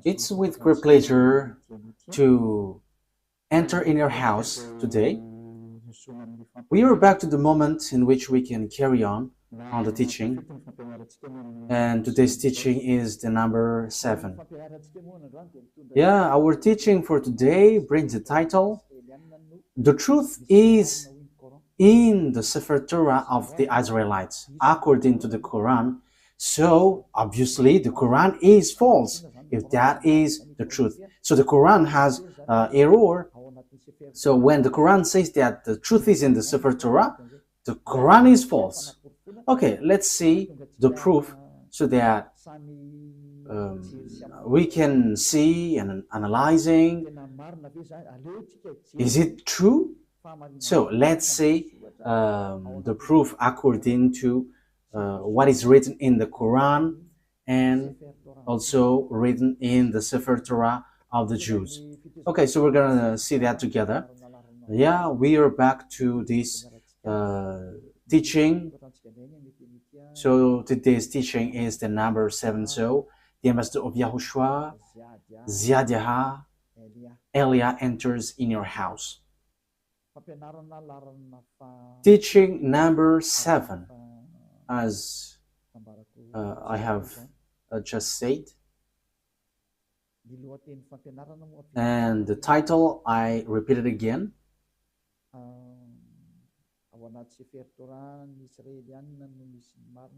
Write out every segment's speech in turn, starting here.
It's with great pleasure to enter in your house today. We are back to the moment in which we can carry on the teaching, and today's teaching is the number 7. Yeah, our teaching for today brings the title, The Truth is in the Sefer Torah of the Israelites, according to the Quran. So, obviously, the Quran is false, if that is the truth. So, the Quran has error. So, when the Quran says that the truth is in the Sefer Torah, the Quran is false. Okay, let's see the proof so that we can see and analyzing, is it true? So let's see the proof according to what is written in the Quran and also written in the Sefer Torah of the Jews. Okay, so we're gonna see that together. Yeah, we are back to this teaching. So today's teaching is the number 7. So the ambassador of YAHOSHUAH, YAHVAH, Elia enters in your house. Teaching number 7, as I have just said, and the title I repeat it again.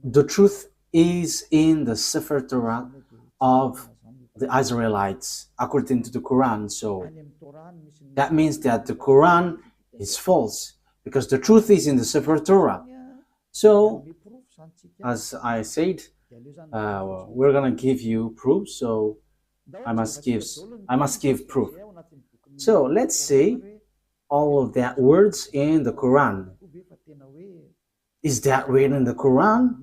The truth is in the Sefer Torah of the Israelites, according to the Quran. So that means that the Quran is false, because the truth is in the Sefer Torah. So, as I said, we're gonna give you proof. So I must give proof. So let's see all of that words in the Quran. Is that written in the Quran?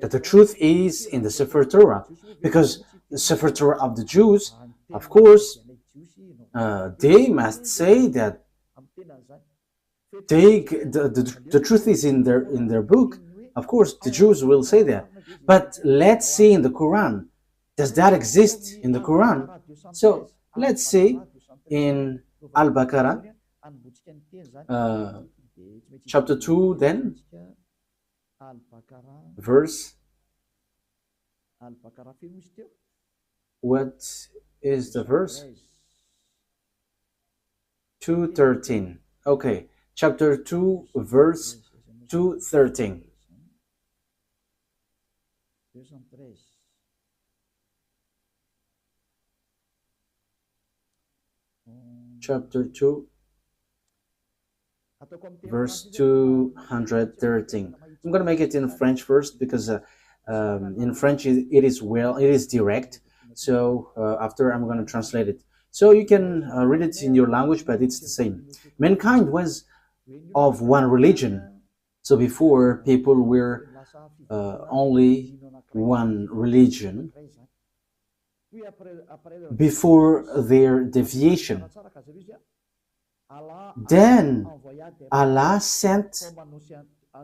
That the truth is in the Sefer Torah, because the Sefer Torah of the Jews, of course, they must say that the truth is in their book. Of course, the Jews will say that. But let's see in the Quran. Does that exist in the Quran? So let's see in Al-Baqarah, chapter 2, then, verse, what is the verse? 2:13. Okay, chapter 2, verse 2:13. Chapter 2, verse 213. I'm going to make it in French first, because in French it is direct. So after I'm going to translate it. So you can read it in your language, but it's the same. Mankind was of one religion. So before, people were only one religion before their deviation. Then Allah sent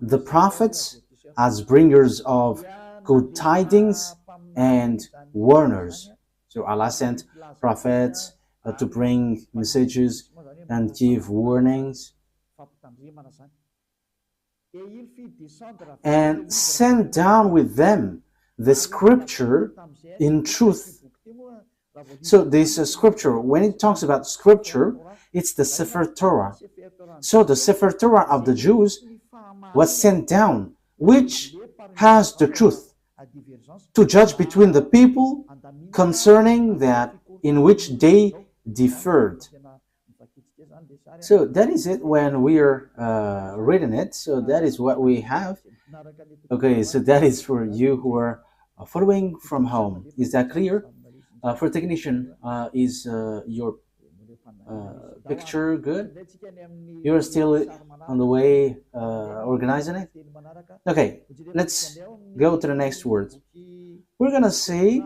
the prophets as bringers of good tidings and warners. So Allah sent prophets to bring messages and give warnings, and sent down with them the scripture in truth. So this scripture, when it talks about scripture, it's the Sefer Torah. So the Sefer Torah of the Jews was sent down, which has the truth to judge between the people concerning that in which they differed. So that is it when we are reading it. So that is what we have. Okay, so that is for you who are following from home. Is that clear? For technician, is your picture good? You're still on the way organizing it? Okay, let's go to the next word. We're gonna say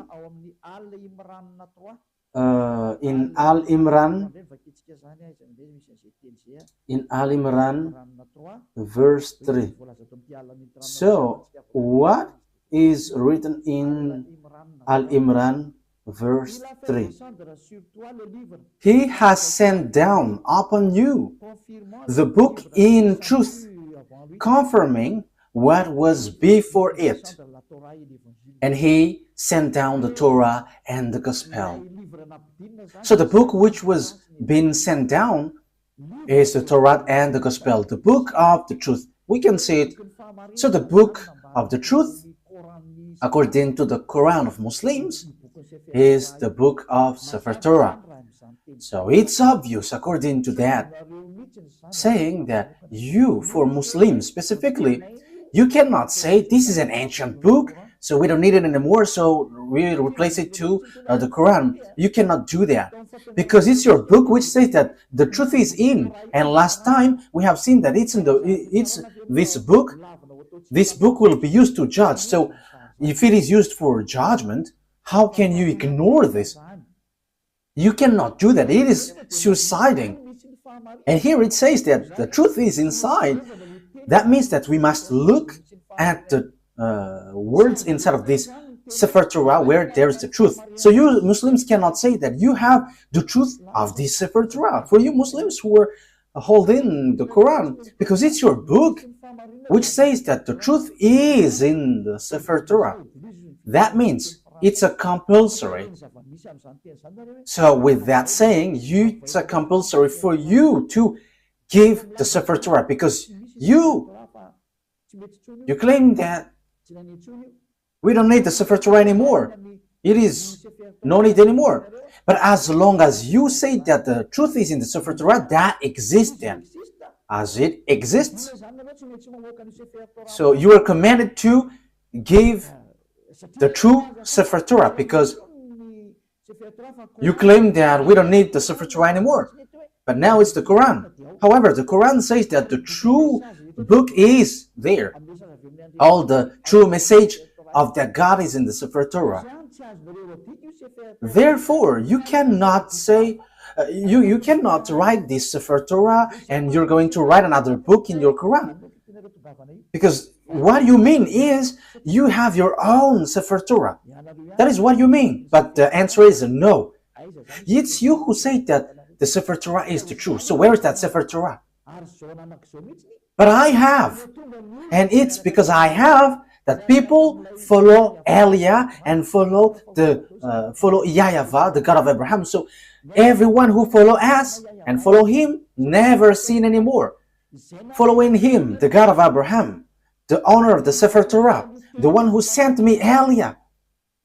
in Al-Imran, verse 3. So what is written in Al-Imran verse 3. He has sent down upon you the book in truth, confirming what was before it. And he sent down the Torah and the Gospel. So the book which was being sent down is the Torah and the Gospel, the book of the truth. We can see it. So the book of the truth, according to the Quran of Muslims, is the book of Sefer Torah. So it's obvious, according to that, saying that you, for Muslims specifically, you cannot say this is an ancient book, so we don't need it anymore, so we replace it to the Quran. You cannot do that, because it's your book which says that the truth is in. And last time we have seen that it's this book. This book will be used to judge. So if it is used for judgment, how can you ignore this? You cannot do that. It is suiciding. And here it says that the truth is inside. That means that we must look at the words inside of this Sefer Torah where there is the truth. So you Muslims cannot say that you have the truth of this Sefer Torah. For you Muslims who are holding the Quran, because it's your book which says that the truth is in the Sefer Torah. That means it's a compulsory. So with that saying, it's a compulsory for you to give the Sefer Torah, because you claim that we don't need the Sefer Torah anymore. It is no need anymore. But as long as you say that the truth is in the Sefer Torah, that exists then, as it exists. So you are commanded to give the true Sefer Torah, because you claim that we don't need the Sefer Torah anymore. But now it's the Quran. However, the Quran says that the true book is there. All the true message of that God is in the Sefer Torah. Therefore, you cannot say, you cannot write this Sefer Torah and you're going to write another book in your Quran. Because what you mean is you have your own Sefer Torah. That is what you mean. But the answer is no. It's you who say that the Sefer Torah is the truth. So where is that Sefer Torah? But I have. And it's because I have that people follow Elia and follow YAHVAH, the God of Abraham. So everyone who follow us and follow him never sin anymore. Following him, the God of Abraham, the owner of the Sefer Torah, the one who sent me Elia,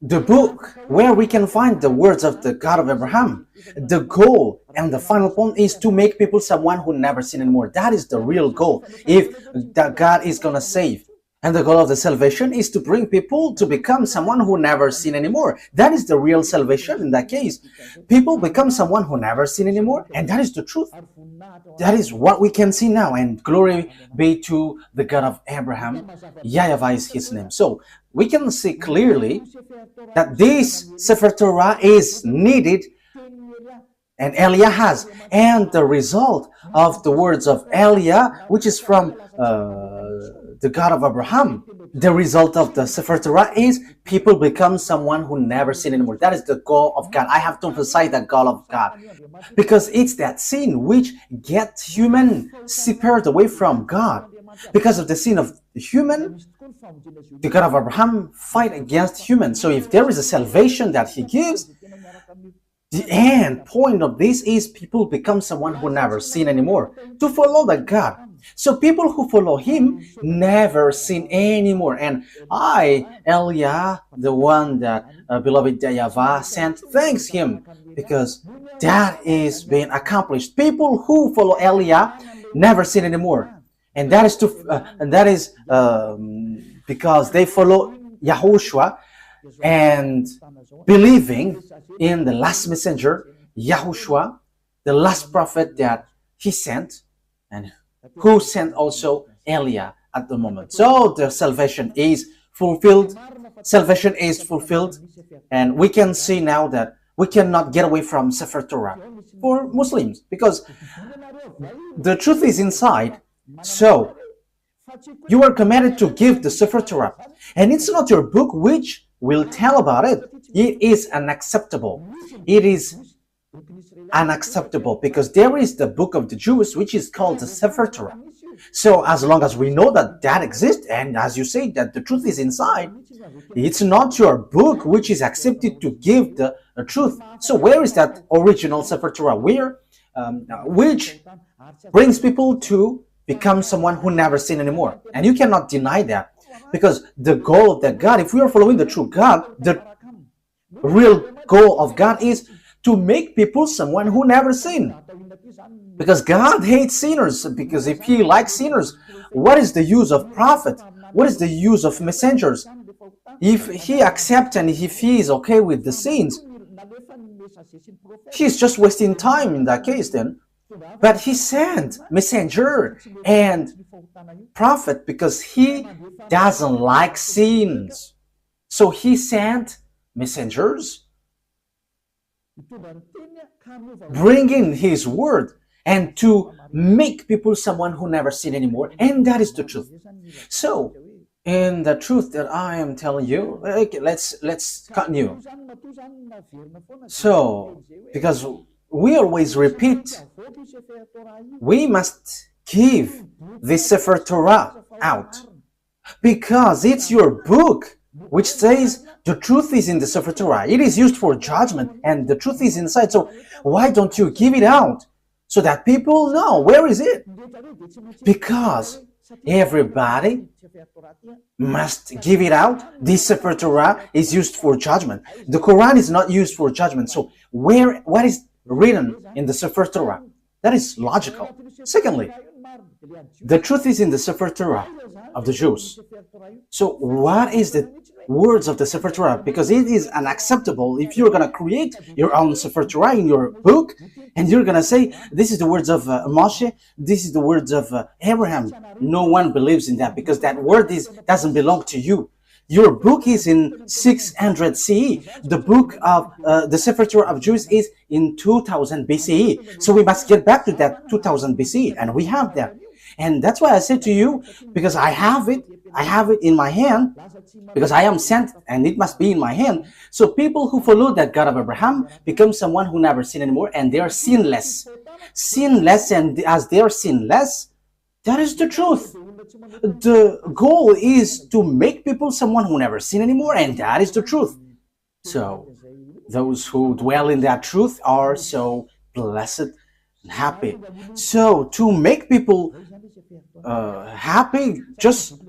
the book where we can find the words of the God of Abraham. The goal and the final point is to make people someone who never sin anymore. That is the real goal, if that God is going to save. And the goal of the salvation is to bring people to become someone who never sin anymore. That is the real salvation in that case. People become someone who never sin anymore, and that is the truth. That is what we can see now, and glory be to the God of Abraham. YAHVAH is his name. So we can see clearly that this Sefer Torah is needed, and Elia has. And the result of the words of Elia, which is from the God of Abraham, the result of the Sefer Torah is people become someone who never sin anymore. That is the goal of God. I have to emphasize the goal of God, because it's that sin which gets human separated away from God. Because of the sin of the human, the God of Abraham fight against humans. So if there is a salvation that he gives, the end point of this is people become someone who never sin anymore, to follow the God. So people who follow him never sin anymore. And I, Elia, the one that beloved YAHVAH sent, thanks him, because that is being accomplished. People who follow Elia never sin anymore. And that is because they follow YAHOSHUAH and believing in the last messenger, YAHOSHUAH, the last prophet that he sent, and who sent also Elia at the moment. So the salvation is fulfilled. Salvation is fulfilled. And we can see now that we cannot get away from Sefer Torah for Muslims, because the truth is inside. So You are commanded to give the Sefer Torah. And it's not your book which will tell about it. It is unacceptable. It is unacceptable because there is the book of the Jews which is called the Sefer Torah. So as long as we know that that exists, and as you say that the truth is inside, it's not your book which is accepted to give the truth. So where is that original Sefer Torah? Where? Which brings people to become someone who never sin anymore. And you cannot deny that. Because the goal of that God, if we are following the true God, the real goal of God is to make people someone who never sin. Because God hates sinners. Because if He likes sinners, what is the use of prophet? What is the use of messengers? If He accepts and if He is okay with the sins, He's just wasting time in that case then. But He sent messenger and prophet because He doesn't like sins. So He sent messengers bringing His word and to make people someone who never sin anymore. And that is the truth. So in the truth that I am telling you, okay, let's continue. So because we always repeat, we must give the Sefer Torah out because it's your book which says the truth is in the Sefer Torah. It is used for judgment and the truth is inside. So why don't you give it out so that people know where is it? Because everybody must give it out. The Sefer Torah is used for judgment. The Quran is not used for judgment. So what is written in the Sefer Torah? That is logical. Secondly, the truth is in the Sefer Torah of the Jews. So what is the words of the Sefer Torah? Because it is unacceptable if you're going to create your own Sefer Torah in your book and you're going to say, this is the words of Moshe, this is the words of Abraham. No one believes in that because that word doesn't belong to you. Your book is in 600 CE. The book of the Sefer Torah of Jews is in 2000 BCE. So we must get back to that 2000 BCE, and we have that. And that's why I said to you, because I have it in my hand, because I am sent, and it must be in my hand. So people who follow that God of Abraham become someone who never sin anymore, and they are sinless. Sinless, and as they are sinless, that is the truth. The goal is to make people someone who never sin anymore, and that is the truth. So those who dwell in that truth are so blessed and happy. So to make people happy, just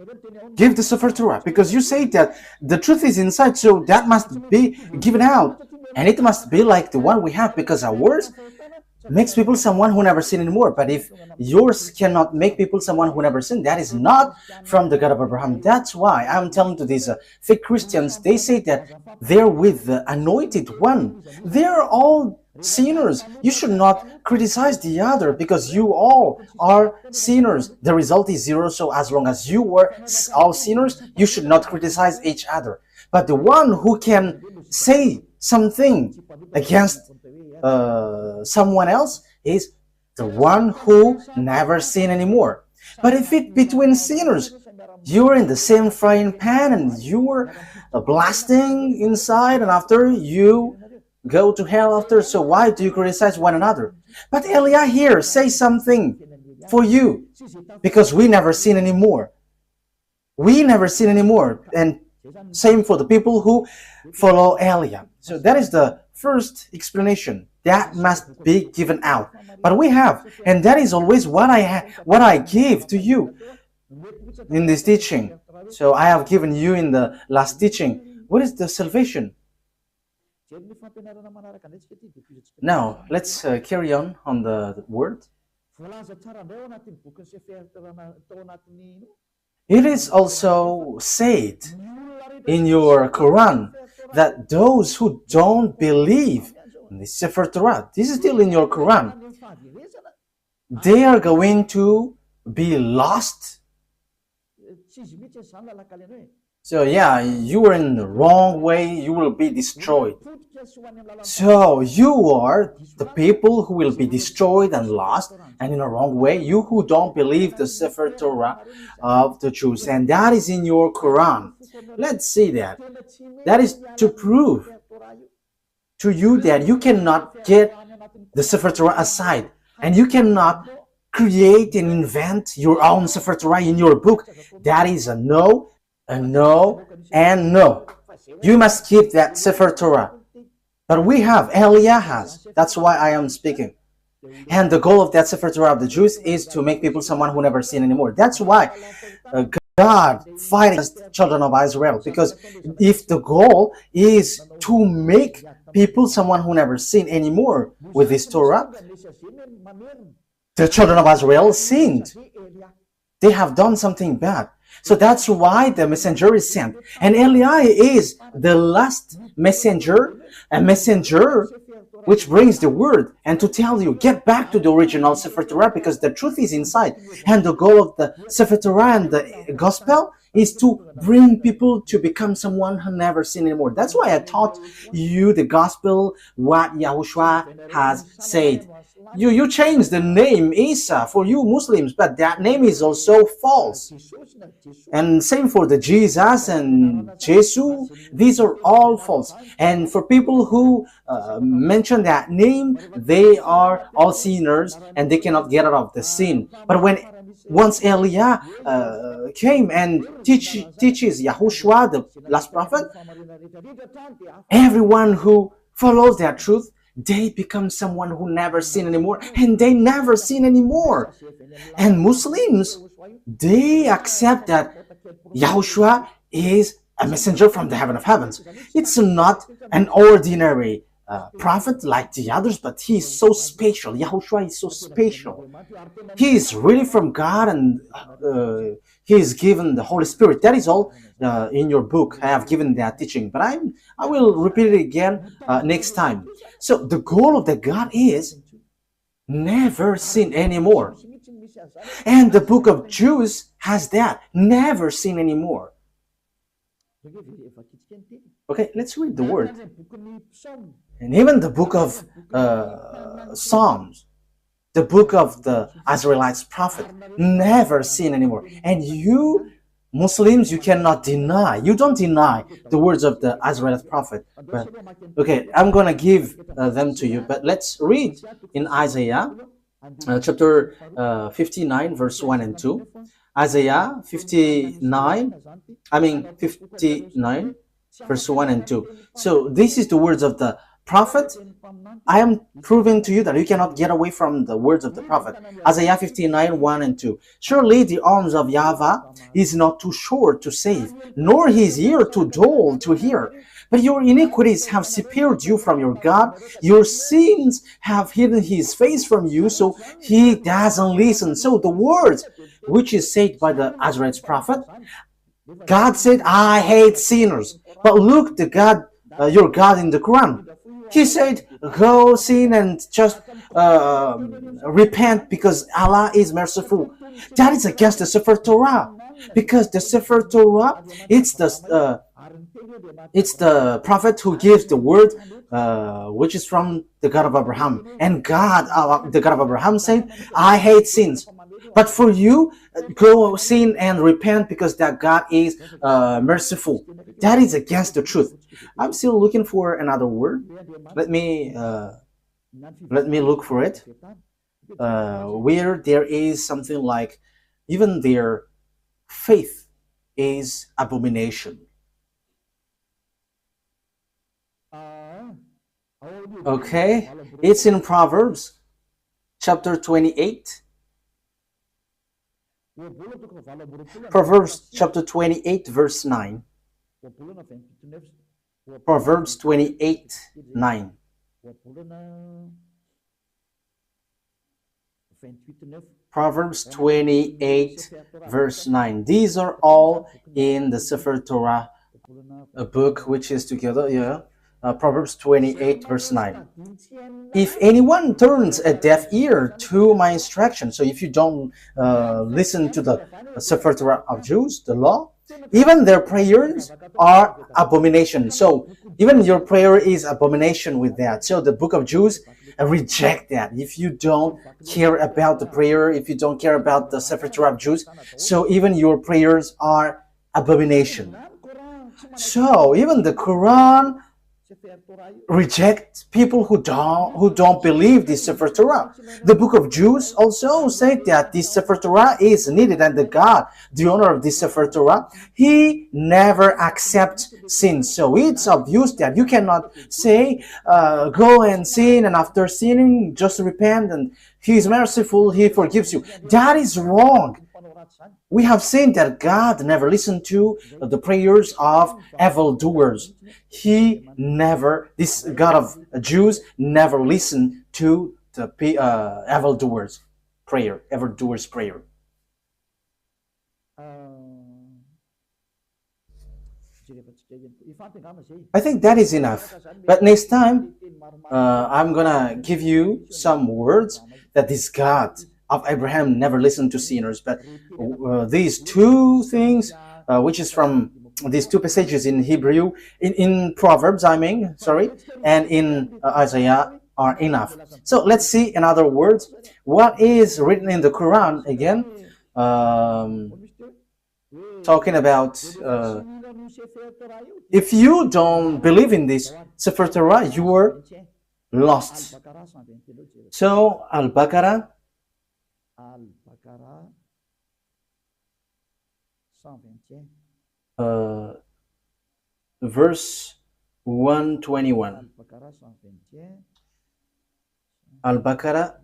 give the Sefer Torah, because you say that the truth is inside, so that must be given out, and it must be like the one we have, because ours makes people someone who never sin anymore. But if yours cannot make people someone who never sin, that is not from the God of Abraham. That's why I'm telling to these fake Christians, they say that they're with the anointed one. They're all sinners. You should not criticize the other because you all are sinners. The result is zero. So as long as you were all sinners, you should not criticize each other. But the one who can say something against someone else is the one who never sin anymore. But if it between sinners, you're in the same frying pan and you're blasting inside, and after you go to hell after, so why do you criticize one another? But Elia here says something for you, because we never sin anymore. We never sin anymore. And same for the people who follow Elia. So that is the first explanation. That must be given out. But we have, and that is always what I give to you in this teaching. So I have given you in the last teaching. What is the salvation? Now, let's carry on the word. It is also said in your Quran that those who don't believe in the Sefer Torah, this is still in your Quran, they are going to be lost. So yeah, you are in the wrong way, you will be destroyed. So you are the people who will be destroyed and lost and in a wrong way, you who don't believe the Sefer Torah of the Jews, and that is in your Quran. Let's see that. That is to prove to you that you cannot get the Sefer Torah aside, and you cannot create and invent your own Sefer Torah in your book. That is a no, and no. You must keep that Sefer Torah. But we have, Eliah has. That's why I am speaking. And the goal of that Sefer Torah of the Jews is to make people someone who never sin anymore. That's why God fights against the children of Israel. Because if the goal is to make people someone who never sin anymore with this Torah, the children of Israel sinned. They have done something bad. So that's why the messenger is sent. And Eliah is the last messenger, a messenger which brings the word and to tell you, get back to the original Sefer Torah because the truth is inside. And the goal of the Sefer Torah and the gospel is to bring people to become someone who never sinned anymore. That's why I taught you the gospel, what YAHOSHUAH has said. You changed the name Isa for you Muslims, but that name is also false. And same for the Jesus and Jesus, these are all false. And for people who mention that name, they are all sinners and they cannot get out of the sin. But once Eliah came and teaches YAHOSHUAH, the last prophet, everyone who follows that truth, they become someone who never sin anymore, and they never sin anymore. And Muslims, they accept that YAHOSHUAH is a messenger from the heaven of heavens. It's not an ordinary prophet like the others, but he is so special. YAHOSHUAH is so special. He is really from God, and he is given the Holy Spirit. That is all in your book. I have given that teaching, but I will repeat it again next time. So the goal of the God is never sin anymore. And the book of Jews has that, never sin anymore. Okay, let's read the word. And even the book of Psalms, the book of the Israelites prophet, never sin anymore. And you Muslims, you cannot deny, you don't deny the words of the Israelite prophet. But, okay, I'm going to give them to you, but let's read in Isaiah chapter 59, verse 1 and 2. Isaiah 59, verse 1 and 2. So this is the words of the prophet. I am proving to you that you cannot get away from the words of the prophet. Isaiah 59, 1 and 2. Surely the arms of YAHVAH is not too short to save, nor his ear too dull to hear. But your iniquities have separated you from your God. Your sins have hidden his face from you, so he doesn't listen. So the words which is said by the Israelite prophet, God said, I hate sinners. But look, the God, your God in the Quran, he said, go sin and just repent because Allah is merciful. That is against the Sefer Torah. Because the Sefer Torah, it's the prophet who gives the word, which is from the God of Abraham. And God, the God of Abraham said, I hate sins. But for you, go sin and repent because that God is merciful. That is against the truth. I'm still looking for another word. Let me look for it. Where there is something like, even their faith is abomination. Okay, it's in Proverbs chapter 28. Proverbs chapter 28, verse 9. Proverbs 28, 9. Proverbs 28, verse 9. These are all in the Sefer Torah, a book which is together, Proverbs 28, verse 9. If anyone turns a deaf ear to my instruction, so if you don't listen to the Sefer Torah of Jews, the law, Even their prayers are abomination. So even your prayer is abomination with that. So the book of Jews reject that. If you don't care about the prayer, if you don't care about the Sefer Torah of Jews, so even your prayers are abomination. So even the Quran reject people who don't believe this Sefer Torah. The book of Jews also said that this Sefer Torah is needed, and the God, the owner of this Sefer Torah, he never accepts sin. So it's obvious that you cannot say go and sin, and after sinning just repent and he is merciful, he forgives you. That is wrong. We have seen that God never listened to the prayers of evildoers. He never, this God of Jews, never listened to the evildoers' prayer. I think that is enough. But next time, I'm gonna give you some words that this God of Abraham never listened to sinners. But these two things, which is from these two passages in Hebrew, in Proverbs, and in Isaiah are enough. So let's see in other words what is written in the Quran again, talking about if you don't believe in this Sefer Torah, you were lost. So Al-Baqarah verse 121. Al-Baqarah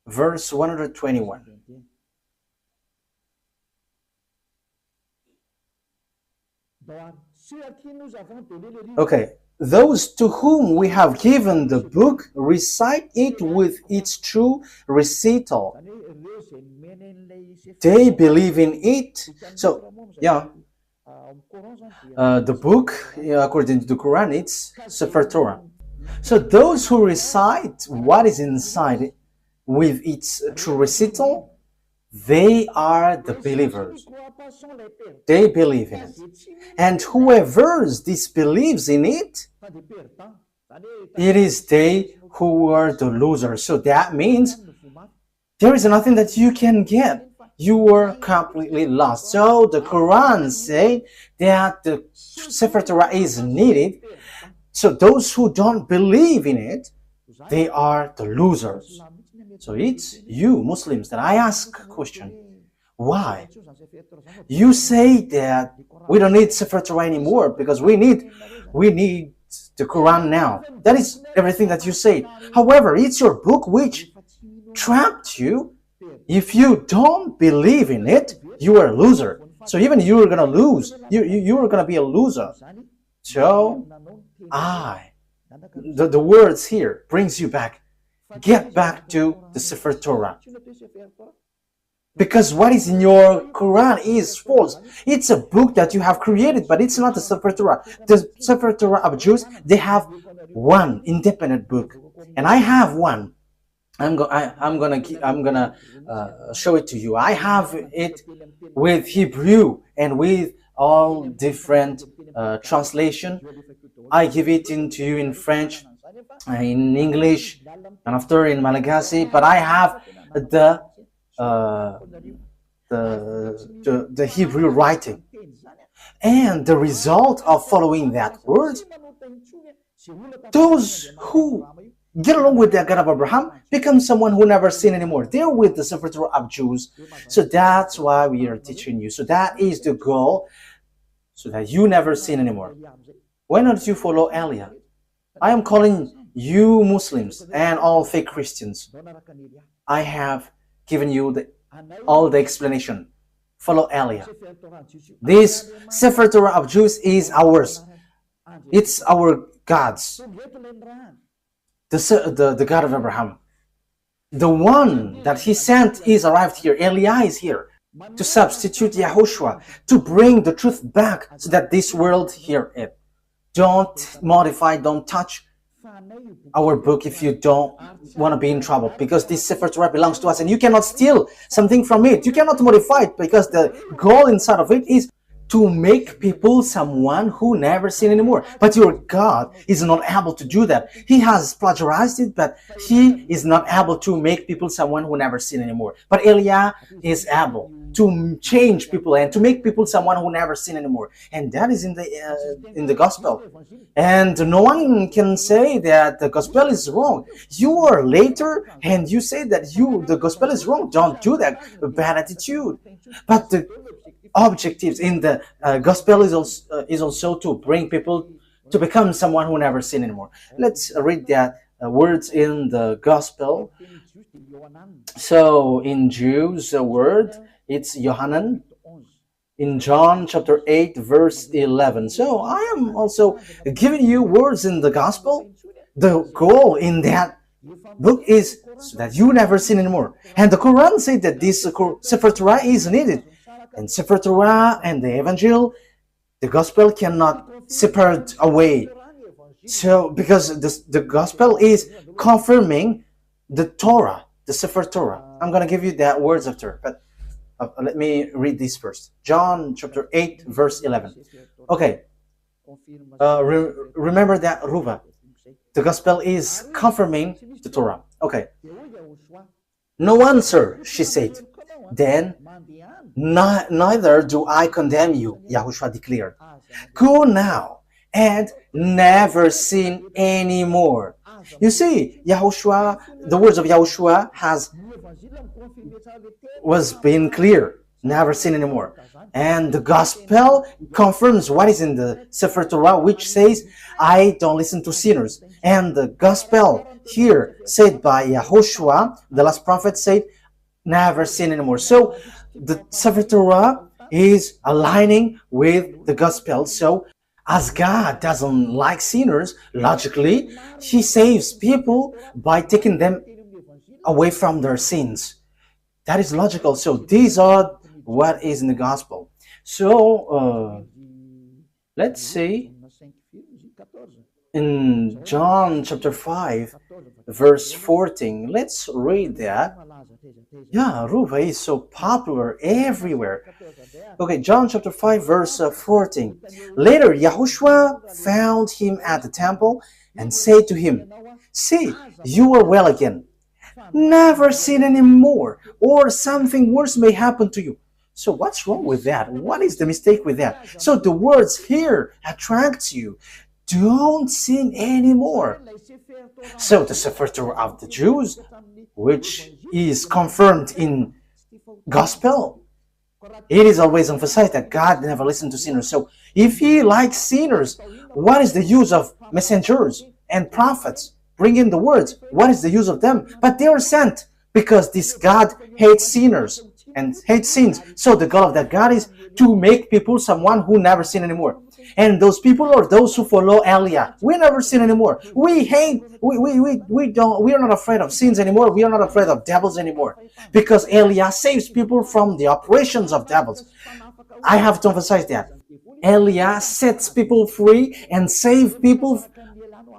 verse 121. Okay, those to whom we have given the book recite it with its true recital. They believe in it. So, yeah, the book, according to the Quran, it's Sefer Torah. So those who recite what is inside with its true recital, they are the believers. They believe in it. And whoever disbelieves in it, it is they who are the losers. So that means there is nothing that you can get. You are completely lost. So the Quran says that the Sefer Torah is needed. So those who don't believe in it, they are the losers. So it's you Muslims that I ask a question. Why? You say that we don't need Sefer Torah anymore because we need the Quran now. That is everything that you say. However, it's your book which trapped you. If you don't believe in it, you are a loser. So even you are gonna lose. You are gonna be a loser. So the words here brings you back. Get back to the Sefer Torah. Because what is in your Quran is false. It's a book that you have created, but it's not the Sefer Torah. The Sefer Torah of Jews, they have one independent book, and I have one. I'm gonna show it to you. I have it with Hebrew and with all different translation. I give it into you in French, in English, and after in Malagasy. But I have the Hebrew writing, and the result of following that word, those who get along with the God of Abraham become someone who never sin anymore. They're with the Sefer Torah of Jews. So that's why we are teaching you. So that is the goal, so that you never sin anymore. Why don't you follow Elia? I am calling you Muslims and all fake Christians. I have given you all the explanation. Follow Elia. This Sefer Torah of Jews is ours. It's our God's. The God of Abraham. The one that he sent is arrived here. Elia is here to substitute YAHOSHUAH, to bring the truth back so that this world hear it. Don't modify, don't touch our book if you don't want to be in trouble, because this Sefer Torah belongs to us and you cannot steal something from it. You cannot modify it, because the goal inside of it is to make people someone who never sin anymore. But your God is not able to do that. He has plagiarized it, but he is not able to make people someone who never sin anymore. But Eliah is able to change people and to make people someone who never sin anymore. And that is in the gospel. And no one can say that the gospel is wrong. You are later and you say that the gospel is wrong. Don't do that. Bad attitude. But the objectives in the gospel is also to bring people to become someone who never sin anymore. Let's read that words in the gospel. So in Jews, the word, it's Yohanan. In John chapter 8 verse 11. So I am also giving you words in the gospel. The goal in that book is so that you never sin anymore. And the Quran said that this Sefer Torah is needed. And Sefer Torah and the Evangel, the gospel cannot separate away. So because the gospel is confirming the Torah, the Sefer Torah. I'm going to give you that words after, but let me read this first. John chapter 8 verse 11. Okay. Remember that, Ruva. The gospel is confirming the Torah. Okay. No answer, she said. Then, neither do I condemn you, YAHOSHUAH declared. Go now and never sin anymore. You see, YAHOSHUAH, the words of YAHOSHUAH was being clear. Never sin anymore. And the gospel confirms what is in the Sefer Torah, which says, I don't listen to sinners. And the gospel here said by YAHOSHUAH, the last prophet, said, never sin anymore. So the Sefer Torah is aligning with the gospel. So as God doesn't like sinners, logically, he saves people by taking them away from their sins. That is logical. So these are what is in the gospel. So let's see in John chapter 5 verse 14. Let's read that. Yeah, Ruva is so popular everywhere. Okay, John chapter 5 verse 14. Later YAHOSHUAH found him at the temple and said to him, see, you are well again. Never sin anymore, or something worse may happen to you. So what's wrong with that? What is the mistake with that? So the words here attract you. Don't sin anymore. So the Sefer Torah of the Jews, which is confirmed in gospel, it is always emphasized that God never listened to sinners. So if he likes sinners, what is the use of messengers and prophets? Bring in the words. What is the use of them? But they are sent because this God hates sinners and hates sins. So the goal of that God is to make people someone who never sin anymore. And those people are those who follow Eliah. We never sin anymore. We are not afraid of sins anymore. We are not afraid of devils anymore. Because Eliah saves people from the operations of devils. I have to emphasize that. Eliah sets people free and saves people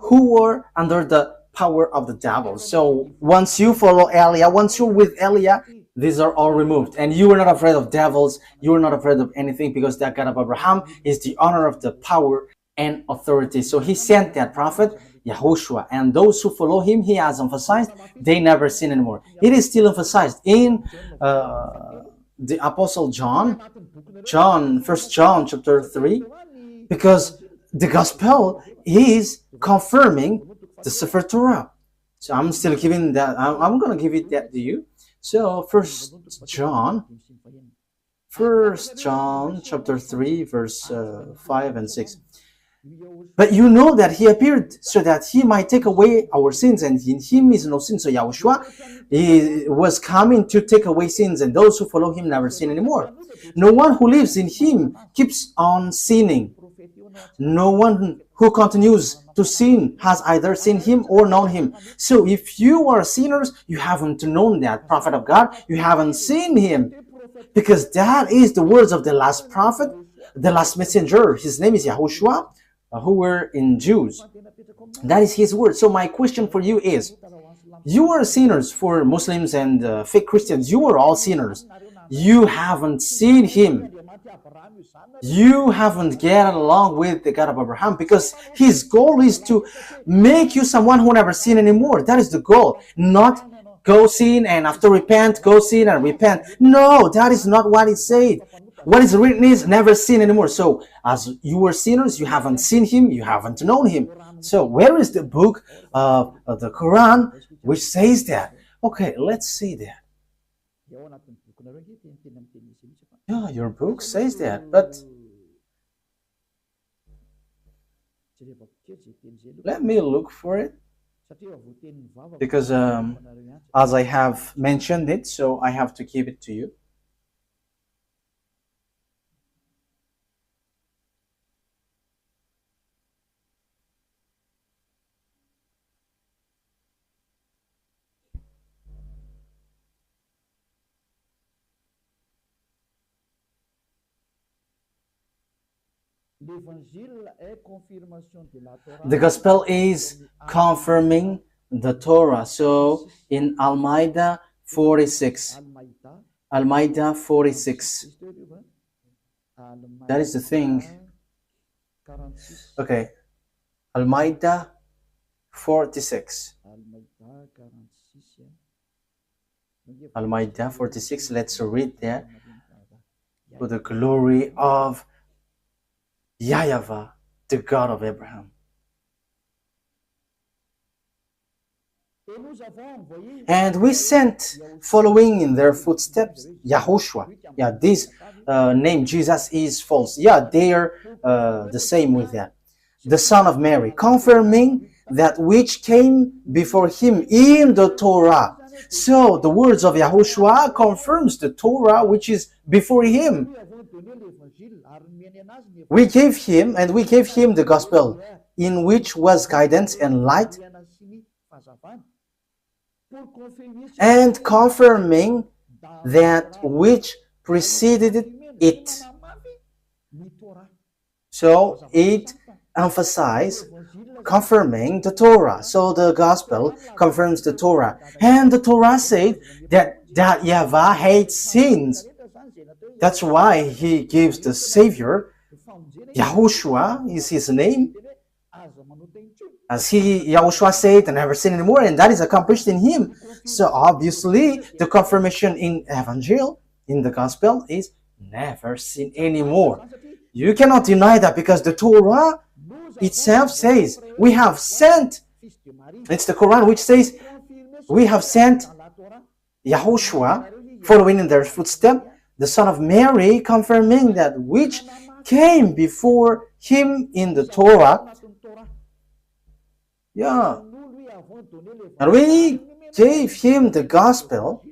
who are under the power of the devil. So once you follow Eliah, once you're with Eliah, these are all removed. And you are not afraid of devils. You are not afraid of anything because that God of Abraham is the honor of the power and authority. So he sent that prophet, YAHOSHUAH. And those who follow him, he has emphasized, they never sin anymore. It is still emphasized in the Apostle John, 1 John chapter 3, because the gospel is confirming the Sefer Torah. So I'm still giving that, I'm going to give it that to you. So 1 John chapter 3 verse 5 and 6. But you know that he appeared so that he might take away our sins, and in him is no sin. So YAHOSHUAH was coming to take away sins, and those who follow him never sin anymore. No one who lives in him keeps on sinning. No one who continues to sin has either seen him or known him. So if you are sinners, you haven't known that prophet of God. You haven't seen him. Because that is the words of the last prophet, the last messenger. His name is YAHOSHUAH, who were in Jews. That is his word. So my question for you is, you are sinners. For Muslims and fake Christians, you are all sinners. you haven't seen him. You haven't get along with the God of Abraham, because his goal is to make you someone who never sin anymore. That is the goal. Not go sin and after repent, go sin and repent. No, that is not what it said. What is written is never sin anymore. So as you were sinners, you haven't seen him, you haven't known him. So where is the book of the Quran which says that? Okay, let's see that. Yeah, your book says that, but let me look for it, because as I have mentioned it, so I have to keep it to you. The gospel is confirming the Torah. So in Al-Ma'idah 46, Al-Ma'idah 46, that is the thing. Okay, Al-Ma'idah 46. Al-Ma'idah 46, let's read that. To the glory of YAHVAH, the God of Abraham. And we sent, following in their footsteps, YAHOSHUAH. Yeah, this name Jesus is false. Yeah, they are the same with that. The son of Mary, confirming that which came before him in the Torah. So the words of YAHOSHUAH confirms the Torah which is before him. We gave him the gospel, in which was guidance and light, and confirming that which preceded it. So it emphasizes confirming the Torah. So the gospel confirms the Torah. And the Torah said that YAHVAH hates sins. That's why he gives the Savior. YAHOSHUAH is his name. As YAHOSHUAH said, I never sin anymore, and that is accomplished in him. So obviously, the confirmation in Evangel, in the Gospel, is never sin anymore. You cannot deny that, because the Torah itself says, we have sent, it's the Quran which says, we have sent YAHOSHUAH, following in their footsteps, the son of Mary, confirming that which came before him in the Torah. Yeah. And we gave him the gospel.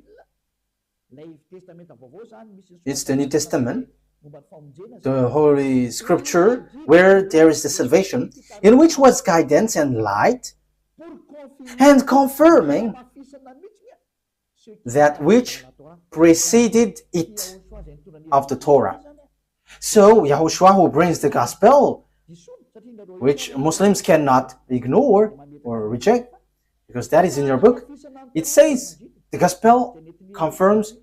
It's the New Testament, the Holy Scripture, where there is the salvation, in which was guidance and light, and confirming that which preceded it of the Torah. So YAHOSHUAH, who brings the gospel, which Muslims cannot ignore or reject, because that is in your book, it says the gospel confirms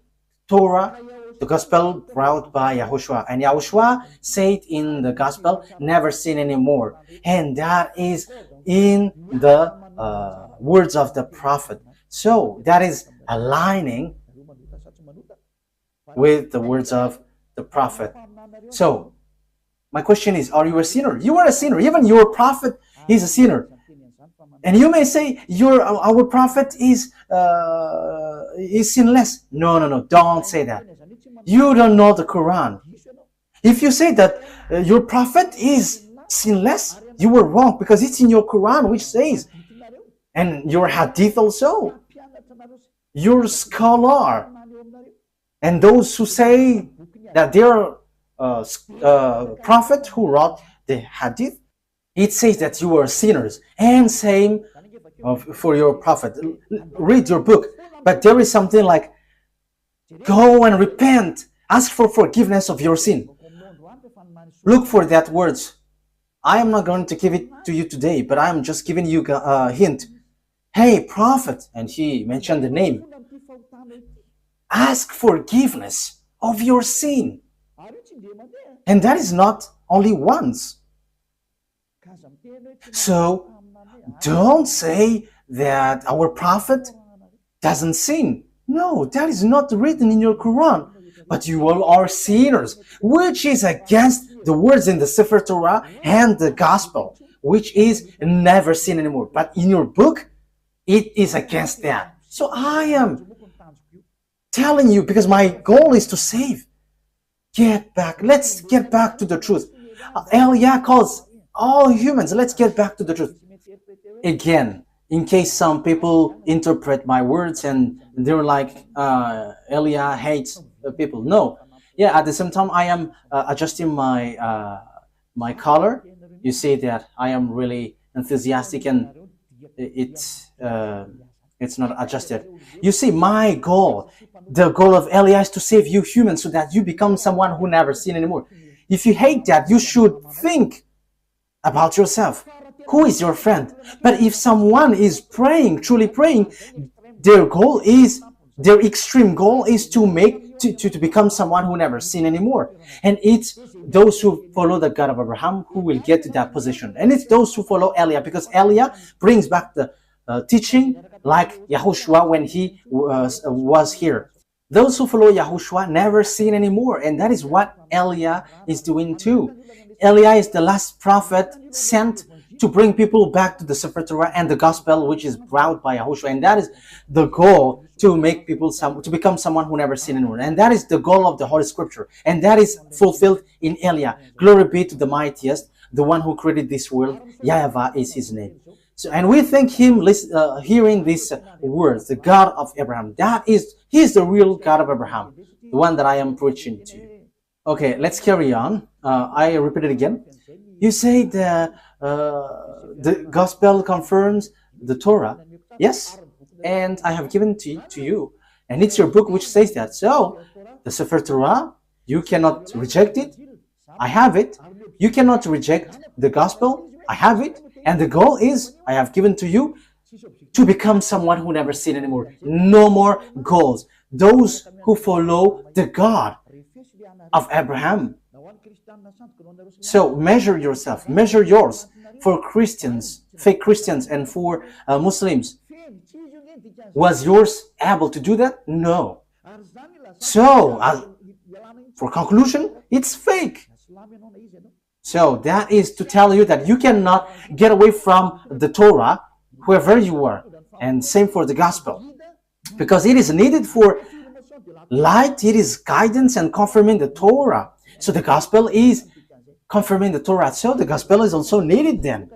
Torah, the gospel brought by YAHOSHUAH. And YAHOSHUAH said in the gospel, never sin anymore. And that is in the words of the prophet. So that is aligning with the words of the prophet. So my question is, are you a sinner? You are a sinner. Even your prophet is a sinner. And you may say, our prophet is sinless. No, don't say that. You don't know the Quran. If you say that your prophet is sinless, you were wrong, because it's in your Quran which says, and your hadith also, your scholar, and those who say that they are prophet who wrote the hadith, it says that you are sinners. And same for your prophet. Read your book. But there is something like, go and repent. Ask for forgiveness of your sin. Look for that words. I am not going to give it to you today, but I am just giving you a hint. Hey, prophet, and he mentioned the name. Ask forgiveness of your sin. And that is not only once. So don't say that our prophet doesn't sin. No, that is not written in your Quran. But you all are sinners, which is against the words in the Sefer Torah and the Gospel, which is never sin anymore. But in your book, it is against that. So I am telling you, because my goal is to save. Get back. Let's get back to the truth. Elia calls all humans. Let's get back to the truth. Again, in case some people interpret my words and they're like, Elia hates people. No. Yeah, at the same time, I am adjusting my my color. You see that I am really enthusiastic and it's not adjusted. You see, my goal, the goal of Elia is to save you humans so that you become someone who never sin anymore. If you hate that, you should think about yourself. Who is your friend? But if someone is praying, truly praying, their goal is, their extreme goal is to make, to become someone who never sin anymore. And it's those who follow the God of Abraham who will get to that position. And it's those who follow Elia, because Elia brings back the teaching like YAHOSHUAH when he was here. Those who follow YAHOSHUAH never sin anymore. And that is what Elia is doing too. Elia is the last prophet sent to bring people back to the Sefer Torah and the gospel, which is brought by YAHOSHUAH. And that is the goal, to make people to become someone who never sinned anymore. And that is the goal of the Holy Scripture. And that is fulfilled in Elia. Glory be to the mightiest, the one who created this world. YAHVAH is his name. So, and we thank him hearing these words, the God of Abraham. He is the real God of Abraham, the one that I am preaching to you. Okay, let's carry on. I repeat it again. You say that the gospel confirms the Torah. Yes, and I have given to you. And it's your book which says that. So, the Sefer Torah, you cannot reject it. I have it. You cannot reject the gospel. I have it. And the goal is, I have given to you, to become someone who never sin anymore. No more goals. Those who follow the God of Abraham. So measure yourself, measure yours. For Christians, fake Christians, and for Muslims, was yours able to do that? No. So, for conclusion, it's fake. So that is to tell you that you cannot get away from the Torah, whoever you are. And same for the gospel. Because it is needed for light, it is guidance and confirming the Torah. So the gospel is confirming the Torah. So the gospel is also needed then.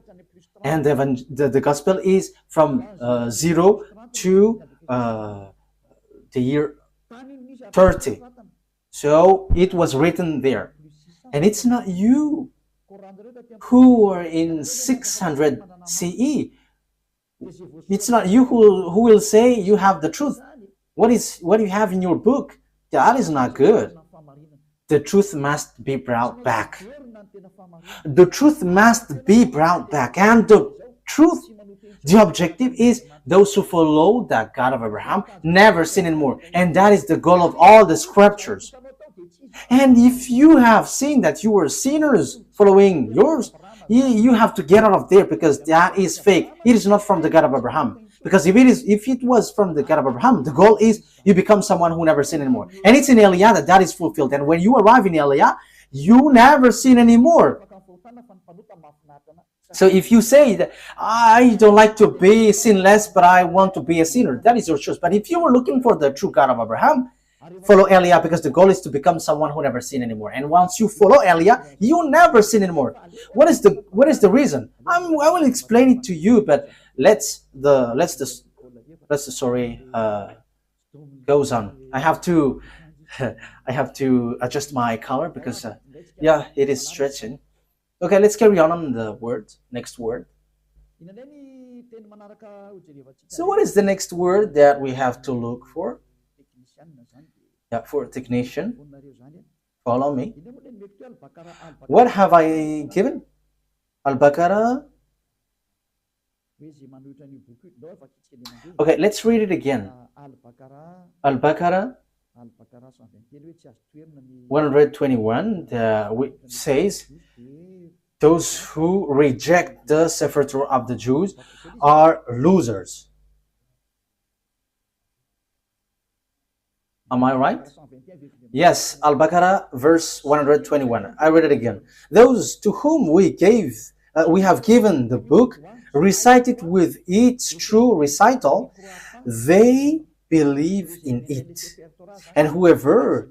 And the gospel is from 0 to the year 30. So it was written there. And it's not you who are in 600 CE. It's not you who will say you have the truth. What you have in your book, that is not good. The truth must be brought back. The truth must be brought back. And the truth, the objective is those who follow the God of Abraham never sin anymore. And that is the goal of all the scriptures. And if you have seen that you were sinners following yours, you have to get out of there, because that is fake. It is not from the God of Abraham. Because if it was from the God of Abraham, the goal is you become someone who never sin anymore. And it's in Elia that is fulfilled. And when you arrive in Elia, you never sin anymore. So if you say that I don't like to be sinless, but I want to be a sinner, that is your choice. But if you were looking for the true God of Abraham, follow Elia, because the goal is to become someone who never sin anymore. And once you follow Elia, you never sin anymore. What is the reason? I will explain it to you, but the story goes on. I have to adjust my color because yeah, it is stretching. Okay, let's carry on the word. Next word. So what is the next word that we have to look for? Yeah, for technician. Follow me. What have I given? Al-Baqarah. Okay, let's read it again. Al-Baqarah 121 says, those who reject the Sefer Torah of the Jews are losers. Am I right? Yes, Al-Baqarah verse 121. I read it again. Those to whom we have given the book, recite it with its true recital, they believe in it. And whoever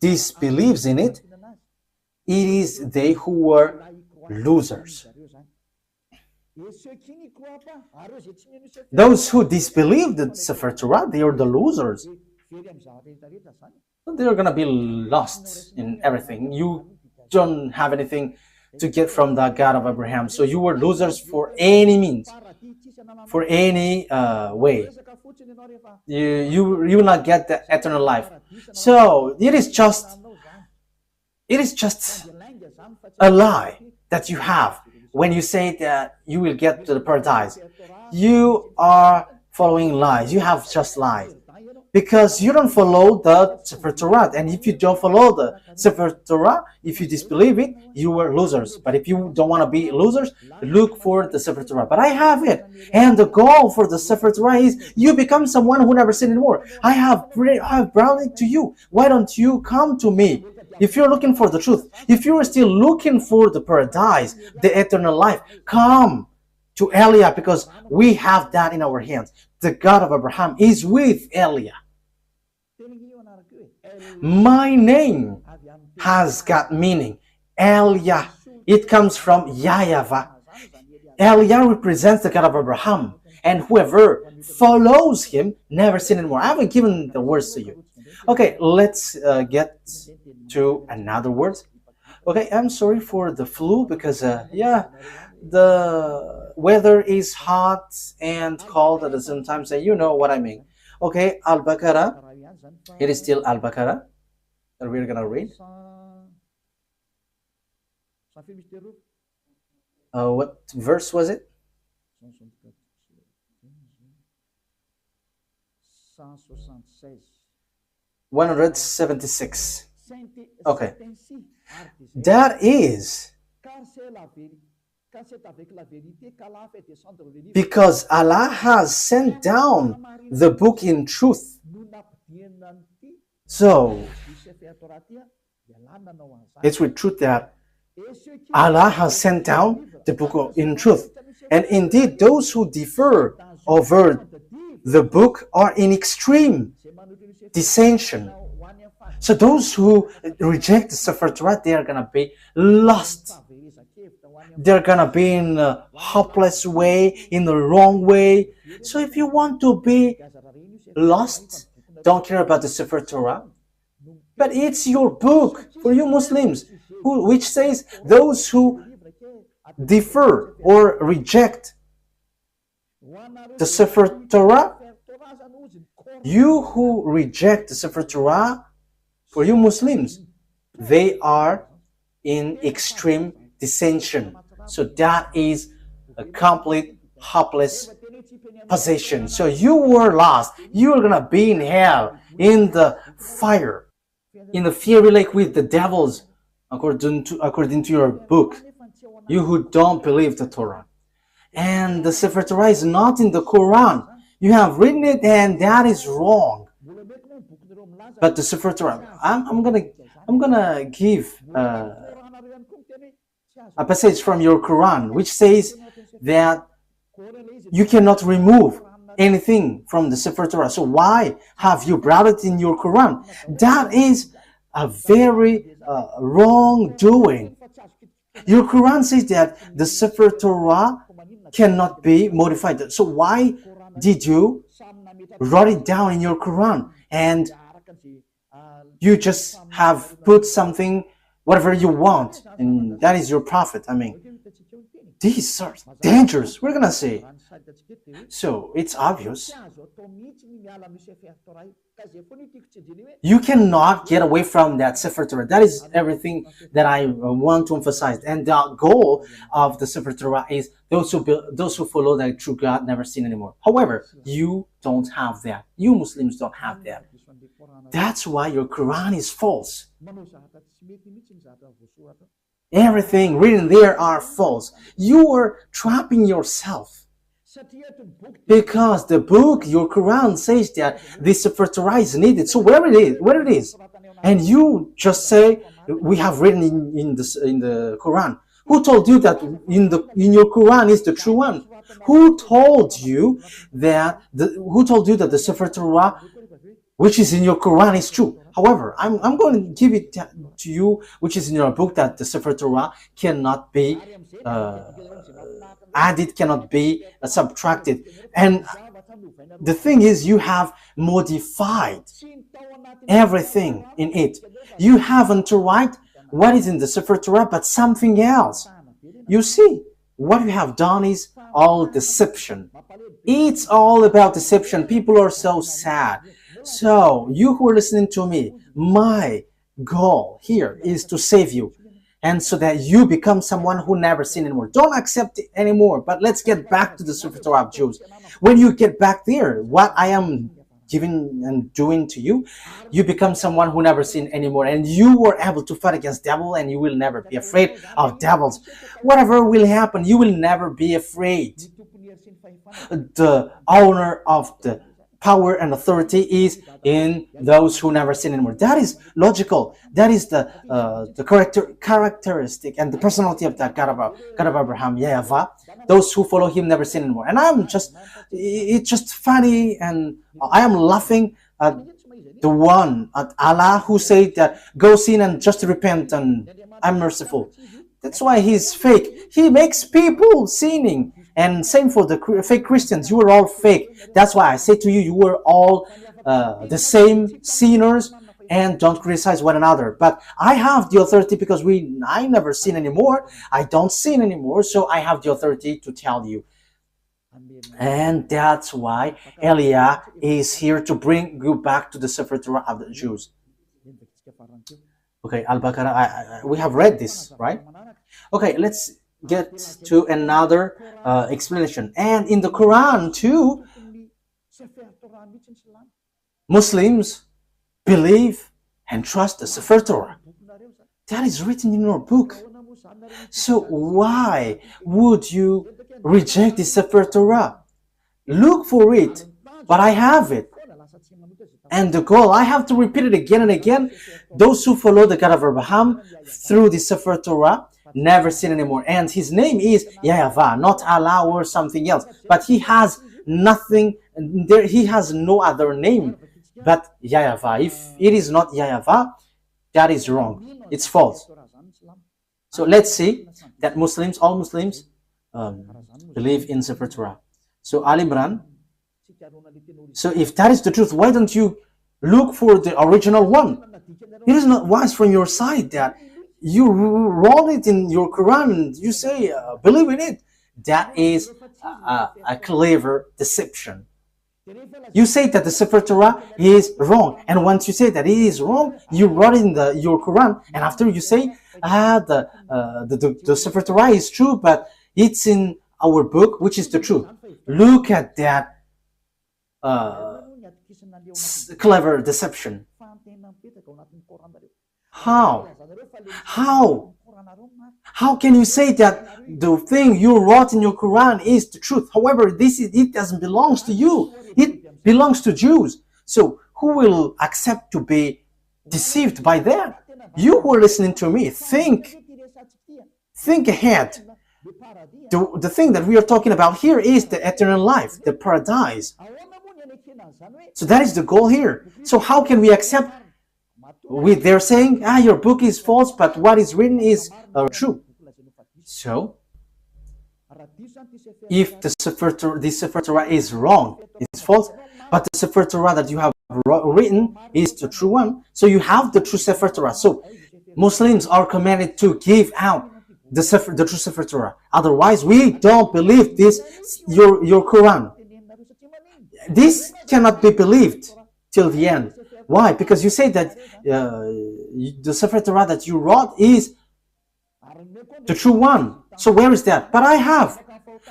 disbelieves in it, it is they who were losers. Those who disbelieve the Sefer Torah, they are the losers. They're going to be lost in everything. You don't have anything to get from the God of Abraham. So you were losers for any means, for any way. You will not get the eternal life. So it is just a lie that you have when you say that you will get to the paradise. You are following lies. You have just lies. Because you don't follow the Sefer Torah. And if you don't follow the Sefer Torah, if you disbelieve it, you are losers. But if you don't want to be losers, look for the Sefer Torah. But I have it. And the goal for the Sefer Torah is you become someone who never sin anymore. I have brought it to you. Why don't you come to me? If you're looking for the truth, if you're still looking for the paradise, the eternal life, come to Eliah, because we have that in our hands. The God of Abraham is with Eliah. My name has got meaning. Eliah. It comes from YAHVAH. Eliah represents the God of Abraham. And whoever follows him never sin anymore. I haven't given the words to you. Okay, let's get to another word. Okay, I'm sorry for the flu because, the weather is hot and cold at the same time, so you know what I mean. Okay, Al-Baqarah. It is still Al-Baqarah that we're gonna read. What verse was it? 176. Okay. That is because Allah has sent down the book in truth. So, it's with truth that Allah has sent down the book in truth. And indeed, those who differ over the book are in extreme dissension. So those who reject the Sefer Torah, they are going to be lost. They're going to be in a hopeless way, in the wrong way. So if you want to be lost, don't care about the Sefer Torah. But it's your book for you Muslims, which says those who differ or reject the Sefer Torah, you who reject the Sefer Torah, for you Muslims, they are in extreme dissension. So that is a complete hopeless position. So you were lost. You are going to be in hell, in the fire, in the fiery lake with the devils, according to your book, you who don't believe the Torah. And the Sefer Torah is not in the Quran. You have written it, and that is wrong. But the Sefer Torah, I'm gonna give a passage from your Quran which says that you cannot remove anything from the Sefer Torah. So why have you brought it in your Quran? That is a very wrong doing. Your Quran says that the Sefer Torah cannot be modified. So why did you write it down in your Quran and you just have put something, whatever you want, and that is your prophet? I mean, these are dangerous, we're going to say. So it's obvious. You cannot get away from that Sefer Torah. That is everything that I want to emphasize. And the goal of the Sefer Torah is those who follow the true God never sin anymore. However, you don't have that. You Muslims don't have that. That's why your Quran is false. Everything written there are false. You are trapping yourself. Because the book, your Quran, says that this Sefer Torah is needed. So where it is, and you just say we have written in the Quran. Who told you that in your Quran is the true one? Who told you that the Sefer Torah, which is in your Quran, is true? However, I'm going to give it to you, which is in your book, that the Sefer Torah cannot be added, cannot be subtracted. And the thing is, you have modified everything in it. You haven't to write what is in the Sefer Torah, but something else. You see, what you have done is all deception. It's all about deception. People are so sad. So, you who are listening to me, my goal here is to save you, and so that you become someone who never sin anymore. Don't accept it anymore. But let's get back to the Sefer Torah of Jews. When you get back there, what I am giving and doing to you, you become someone who never sin anymore, and you were able to fight against devil, and you will never be afraid of devils. Whatever will happen, you will never be afraid. The owner of the power and authority is in those who never sin anymore. That is logical. That is the characteristic and the personality of that God of Abraham, YAHVAH. Those who follow him never sin anymore. And it's just funny, and I am laughing at the one, at Allah, who said that go sin and just repent and I'm merciful. That's why he's fake. He makes people sinning. And same for the fake Christians. You are all fake. That's why I say to you, you are all the same sinners, and don't criticize one another. But I have the authority because I never sin anymore. I don't sin anymore, so I have the authority to tell you. And that's why Eliah is here to bring you back to the Sefer Torah of the Jews. Okay, Al-Baqarah, we have read this, right? Okay, let's get to another explanation. And in the Quran too, Muslims believe and trust the Sefer Torah. That is written in your book. So why would you reject the Sefer Torah? Look for it, but I have it. And the goal, I have to repeat it again and again. Those who follow the God of Abraham through the Sefer Torah never sin anymore. And his name is YAHVAH, not Allah or something else. But he has nothing, he has no other name but YAHVAH. If it is not YAHVAH, that is wrong. It's false. So let's see that all Muslims believe in Sefer Torah. So Al Imran. So if that is the truth, why don't you look for the original one? It is not wise from your side that you roll it in your Quran. You say, believe in it. That is a clever deception. You say that the Sefer Torah is wrong, and once you say that it is wrong, you wrote in your Quran, and after you say, the Sefer Torah is true, but it's in our book, which is the truth. Look at that clever deception. How can you say that the thing you wrote in your Quran is the truth? However, it doesn't belong to you. It belongs to Jews. So who will accept to be deceived by that? You who are listening to me, think ahead. The thing that we are talking about here is the eternal life, the paradise. So that is the goal here. So how can we accept? They're saying, your book is false, but what is written is true. So, if the Sefer Torah is wrong, it's false, but the Sefer Torah that you have written is the true one, so you have the true Sefer Torah. So, Muslims are commanded to give out the true Sefer Torah. Otherwise, we don't believe this, your Quran. This cannot be believed till the end. Why? Because you say that the Sefer Torah that you wrote is the true one. So where is that? But I have.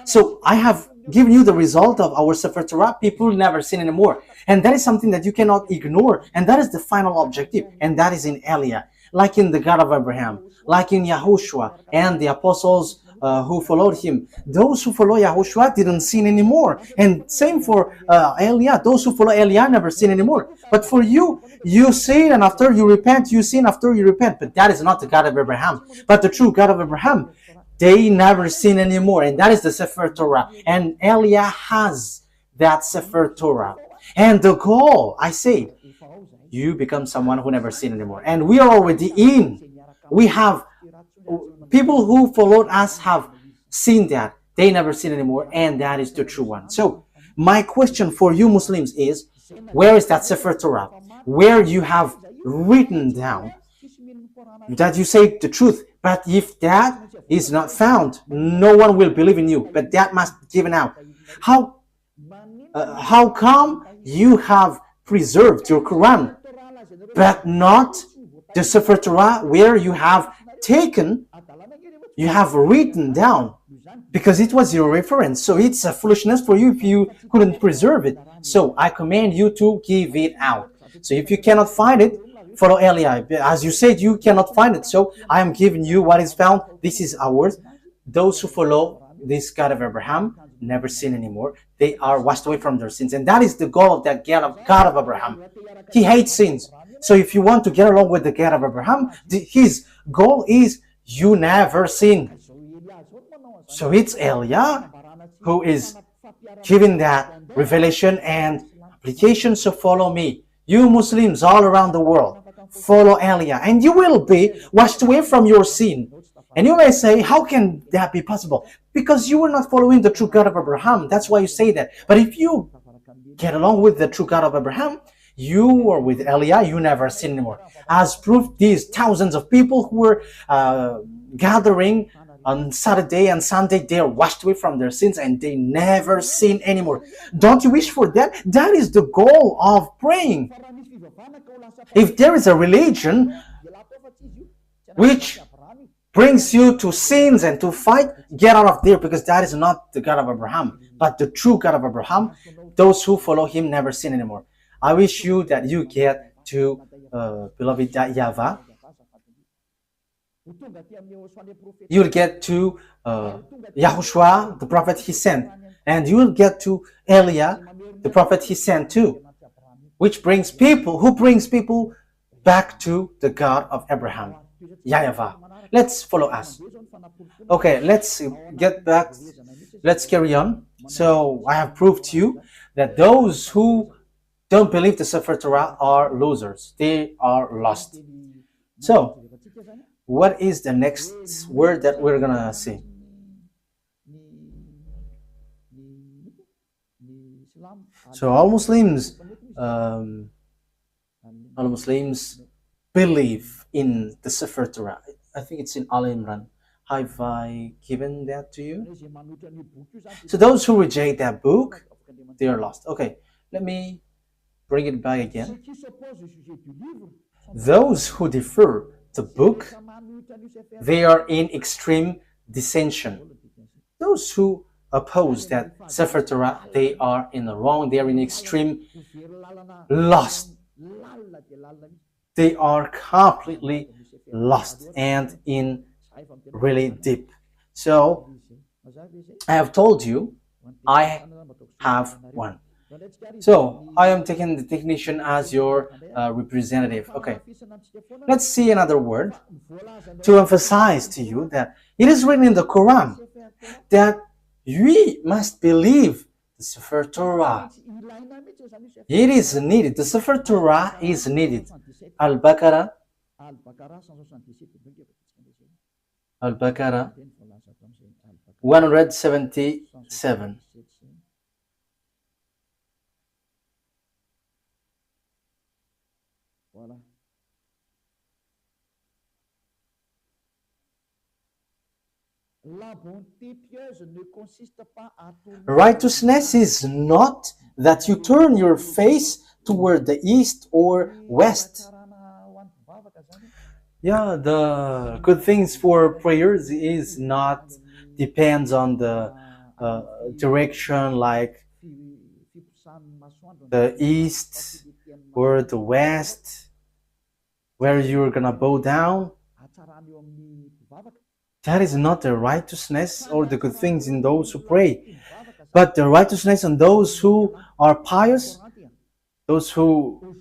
So I have giving you the result of our Sefer Torah, people never sin anymore. And that is something that you cannot ignore. And that is the final objective. And that is in Eliah, like in the God of Abraham, like in YAHOSHUAH and the apostles who followed him. Those who follow YAHOSHUAH didn't sin anymore. And same for Eliah. Those who follow Eliah never sin anymore. But for you, you sin and after you repent, you sin after you repent. But that is not the God of Abraham. But the true God of Abraham, they never sin anymore. And that is the Sefer Torah. And Eliah has that Sefer Torah. And the goal, I say, you become someone who never sin anymore. And we are already in. We have people who followed us have seen that. They never sin anymore. And that is the true one. So my question for you Muslims is, where is that Sefer Torah? Where you have written down that you say the truth. But if that is not found, no one will believe in you. But that must be given out. How come you have preserved your Quran, but not the Sefer Torah where you have taken, you have written down? Because it was your reference. So it's a foolishness for you if you couldn't preserve it. So I command you to give it out. So if you cannot find it, follow Eliah. As you said, you cannot find it. So I am giving you what is found. This is ours. Those who follow this God of Abraham never sin anymore. They are washed away from their sins. And that is the goal of that God of Abraham. He hates sins. So if you want to get along with the God of Abraham, his goal is you never sin. So it's Eliah who is giving that revelation and application. So follow me. You Muslims all around the world, follow Eliah, and you will be washed away from your sin. And you may say, how can that be possible? Because you were not following the true God of Abraham. That's why you say that. But if you get along with the true God of Abraham, you are with Eliah, you never sin anymore. As proof, these thousands of people who were gathering on Saturday and Sunday, they are washed away from their sins and they never sin anymore. Don't you wish for that? That is the goal of praying. If there is a religion which brings you to sins and to fight, get out of there, because that is not the God of Abraham. But the true God of Abraham, those who follow him never sin anymore. I wish you that you get to beloved YAHVAH. You'll get to YAHOSHUAH, the prophet he sent, and you will get to Eliah, the prophet he sent too, which brings people back to the God of Abraham, YAHVAH. Let's follow us. Okay, let's get back. Let's carry on. So I have proved to you that those who don't believe the Sefer Torah are losers. They are lost. So what is the next word that we're gonna see? So all Muslims believe in the Sefer Torah. I think it's in Al Imran. Have I given that to you? So those who reject that book, they are lost. Okay, let me bring it back again. Those who defer the book, they are in extreme dissension. Those who oppose that Sefer Torah, they are in the wrong. They are in extreme lost. They are completely lost and in really deep. So I have told you I have one. So I am taking the technician as your representative. Okay, let's see another word to emphasize to you that it is written in the Quran that we must believe the Sefer Torah. It is needed. The Sefer Torah is needed. Al-Baqarah 177. Righteousness is not that you turn your face toward the east or west. Yeah, the good things for prayers is not depends on the direction, like the east or the west, where you're gonna bow down. That is not the righteousness or the good things in those who pray, but the righteousness in those who are pious, those who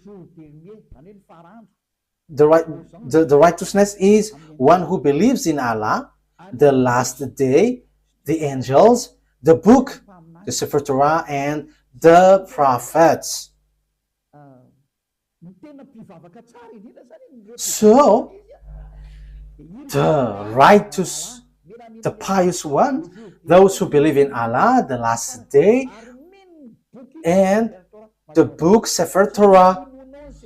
the righteousness is one who believes in Allah, the last day, the angels, the book, the Sefer Torah, and the prophets. So the righteous, the pious one, those who believe in Allah, the last day, and the book Sefer Torah.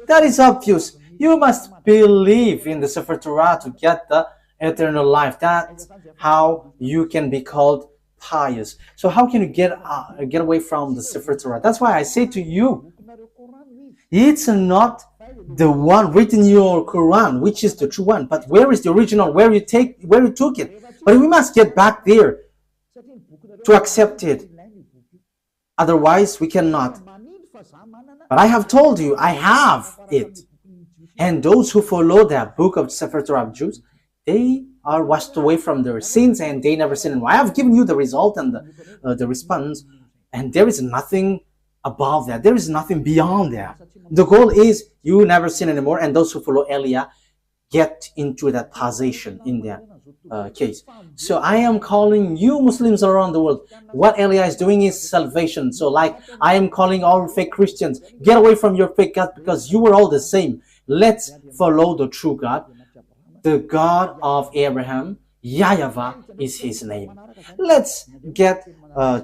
That is obvious. You must believe in the Sefer Torah to get the eternal life. That's how you can be called pious. So how can you get away from the Sefer Torah? That's why I say to you, it's not the one written in your Quran, which is the true one, but where is the original, where you took it? But we must get back there to accept it. Otherwise, we cannot. But I have told you, I have it. And those who follow the book of Sefer Torah of Jews, they are washed away from their sins and they never sin anymore. I have given you the result and the response, and there is nothing above that. There is nothing beyond that. The goal is you never sin anymore, and those who follow Elia get into that position in that case. So I am calling you Muslims around the world. What Elia is doing is salvation. So like I am calling all fake Christians, get away from your fake God because you were all the same. Let's follow the true God, the God of Abraham. YAHVAH is his name. Let's get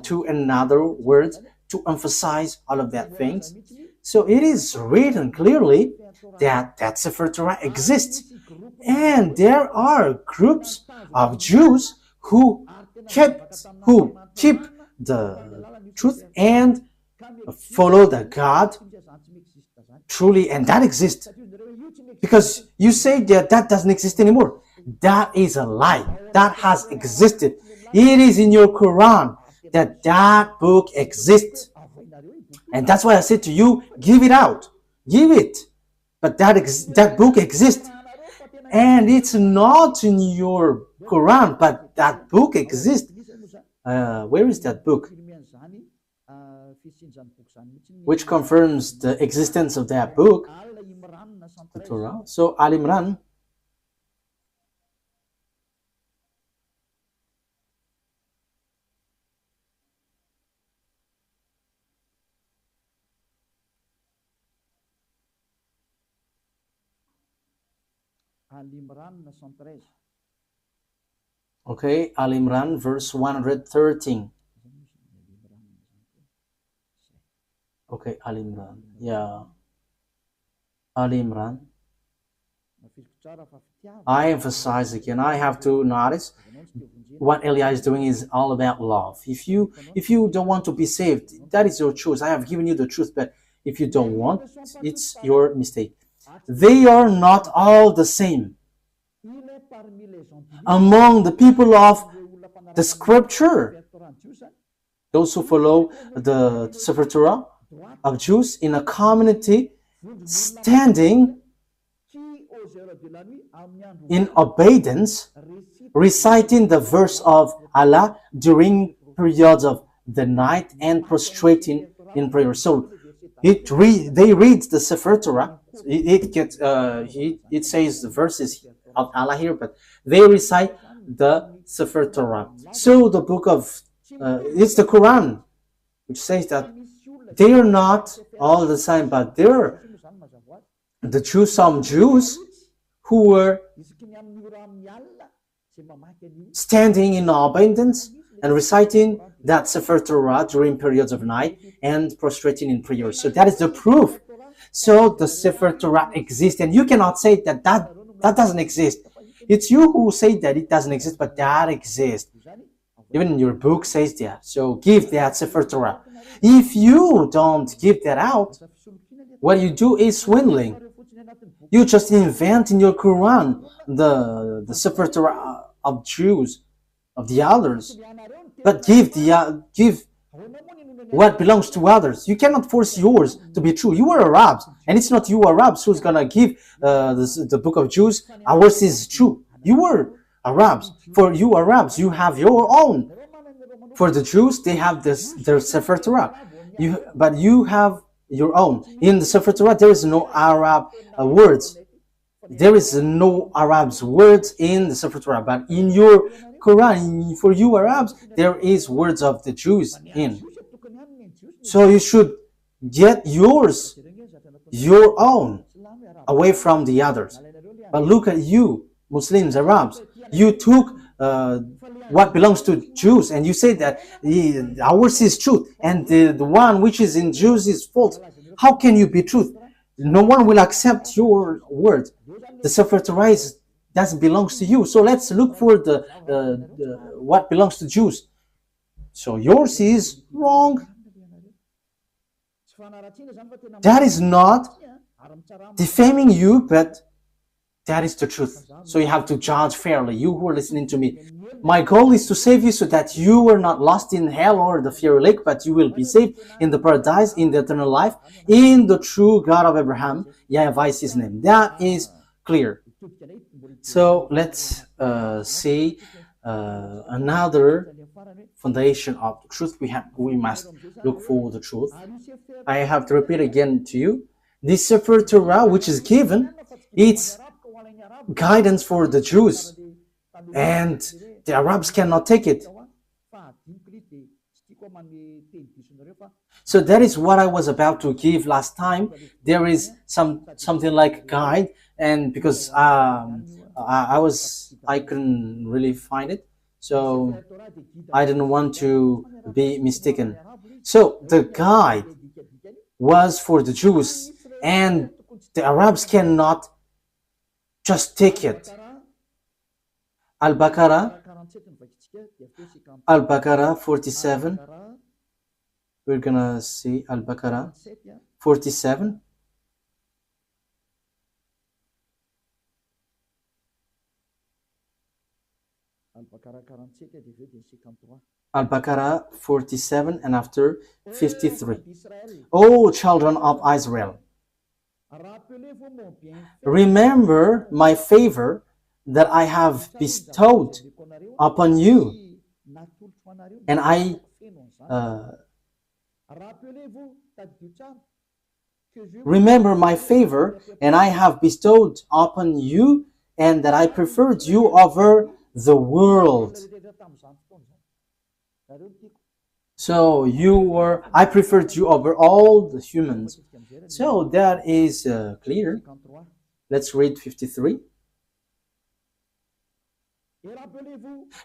to another word to emphasize all of that things. So it is written clearly that Sefer Torah exists, and there are groups of Jews who keep the truth and follow the God truly, and that exists. Because you say that doesn't exist anymore. That is a lie. That has existed. It is in your Quran that book exists. And that's why I said to you, give it out. Give it. But that book exists. And it's not in your Quran, but that book exists. Where is that book? Which confirms the existence of that book, the Torah. So Al Imran. Okay, Al Imran, verse 113. Okay, Al Imran. Yeah. Al Imran. I emphasize again, I have to notice what Elia is doing is all about love. If you don't want to be saved, that is your choice. I have given you the truth, but if you don't want, it's your mistake. They are not all the same. Among the people of the scripture, those who follow the Sefer Torah of Jews in a community standing in obedience, reciting the verse of Allah during periods of the night and prostrating in prayer. So they read the Sefer Torah. It says the verses of Allah here, but they recite the Sefer Torah. So the book of it's the Quran, which says that they are not all the same, but there are some Jews who were standing in abundance and reciting that Sefer Torah during periods of night and prostrating in prayer. So that is the proof. So the Sefer Torah exists, and you cannot say that doesn't exist. It's you who say that it doesn't exist, but that exists. Even your book says that. So give that Sefer Torah. If you don't give that out, what you do is swindling. You just invent in your Quran the Sefer Torah of Jews, of the others. but give what belongs to others. You cannot force yours to be true. You are Arabs, and it's not you Arabs who's gonna give the book of Jews. Ours is true. You were Arabs. For you Arabs, you have your own. For the Jews, they have their Sefer Torah. But you have your own. In the Sefer Torah, there is no Arab words. There is no Arabs words in the Sefer Torah. But in your Quran, for you Arabs, there is words of the Jews in. So you should get yours, your own, away from the others. But look at you, Muslims, Arabs. You took what belongs to Jews, and you say that ours is truth, and the one which is in Jews is false. How can you be truth? No one will accept your word. The Sefer Torah doesn't belong to you. So let's look for the what belongs to Jews. So yours is wrong. That is not defaming you, but that is the truth. So you have to judge fairly. You who are listening to me, my goal is to save you so that you are not lost in hell or the fiery lake, but you will be saved in the paradise, in the eternal life, in the true God of Abraham. YAHVAH is his name. That is clear. So let's see another foundation of the truth. We must look for the truth. I have to repeat again to you. This Sefer Torah, which is given, it's guidance for the Jews, and the Arabs cannot take it. So that is what I was about to give last time. There is something like guide, and because I couldn't really find it, so I didn't want to be mistaken. So the guide was for the Jews, and the Arabs cannot just take it. Al-Baqarah 47. We're gonna see Al-Baqarah 47. Al-Baqarah 47 and after 53. O children of Israel, remember my favor that I have bestowed upon you, and I remember my favor and I have bestowed upon you, and that I preferred you over the world. So I preferred you over all the humans. So that is clear. Let's read 53.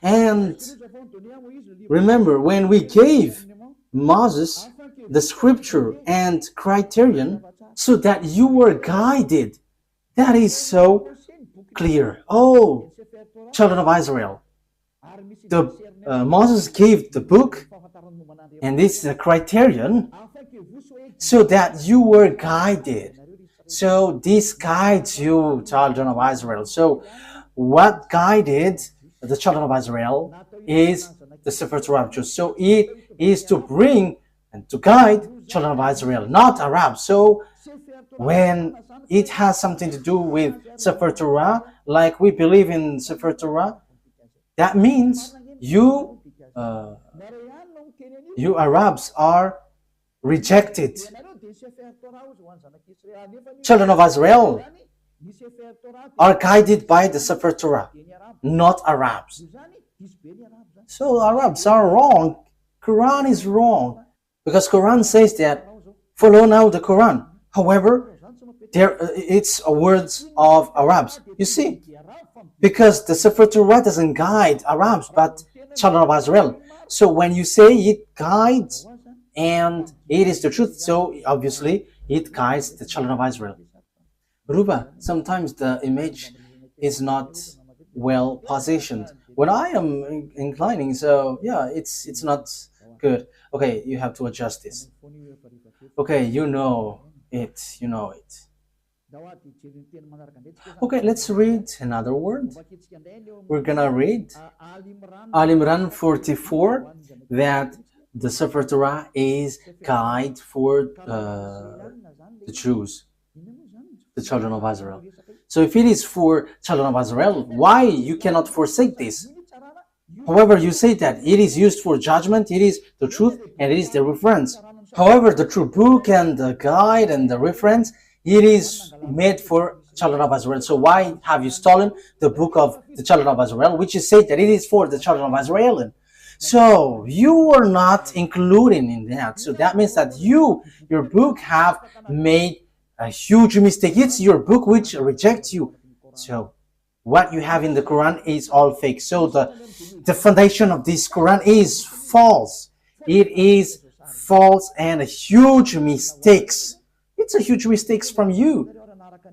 And remember, when we gave Moses the scripture and criterion so that you were guided, that is so clear. Oh, children of Israel, Moses gave the book, and this is a criterion so that you were guided. So this guides you, children of Israel. So what guided the children of Israel is the Sefer Torah. So it is to bring and to guide children of Israel, not Arabs. So when it has something to do with Sefer Torah, like we believe in Sefer Torah, that means you Arabs are rejected. Children of Israel are guided by the Sefer Torah, not Arabs. So Arabs are wrong. Quran is wrong, because Quran says that follow now the Quran. However, it's words of Arabs. You see, because the Sefer Torah doesn't guide Arabs, but children of Israel. So when you say it guides and it is the truth, so obviously it guides the children of Israel. Ruba, sometimes the image is not well positioned when I am inclining, so yeah, it's not good. Okay, you have to adjust this. Okay, you know it. Okay, let's read another word. We're gonna read Al Imran 44, that the Sefer Torah is guide for the Jews, the children of Israel. So if it is for children of Israel, why you cannot forsake this? However, you say that it is used for judgment, it is the truth, and it is the reference. However, the true book and the guide and the reference, it is made for children of Israel. So why have you stolen the book of the children of Israel, which is said that it is for the children of Israel? So you are not including in that. So that means that your book have made a huge mistake. It's your book which rejects you. So what you have in the Quran is all fake. So the foundation of this Quran is false. It is false and a huge mistakes. It's a huge mistakes from you.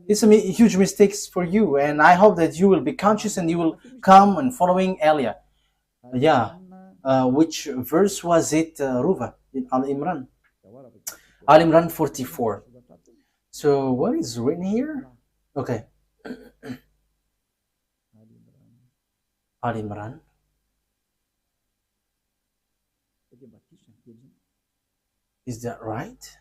It's a huge mistakes for you. And I hope that you will be conscious and you will come and following Elia. Yeah. Which verse was it, Ruva, in Al Imran? Al Imran 44. So what is written here? Okay. Al Imran. Is that right?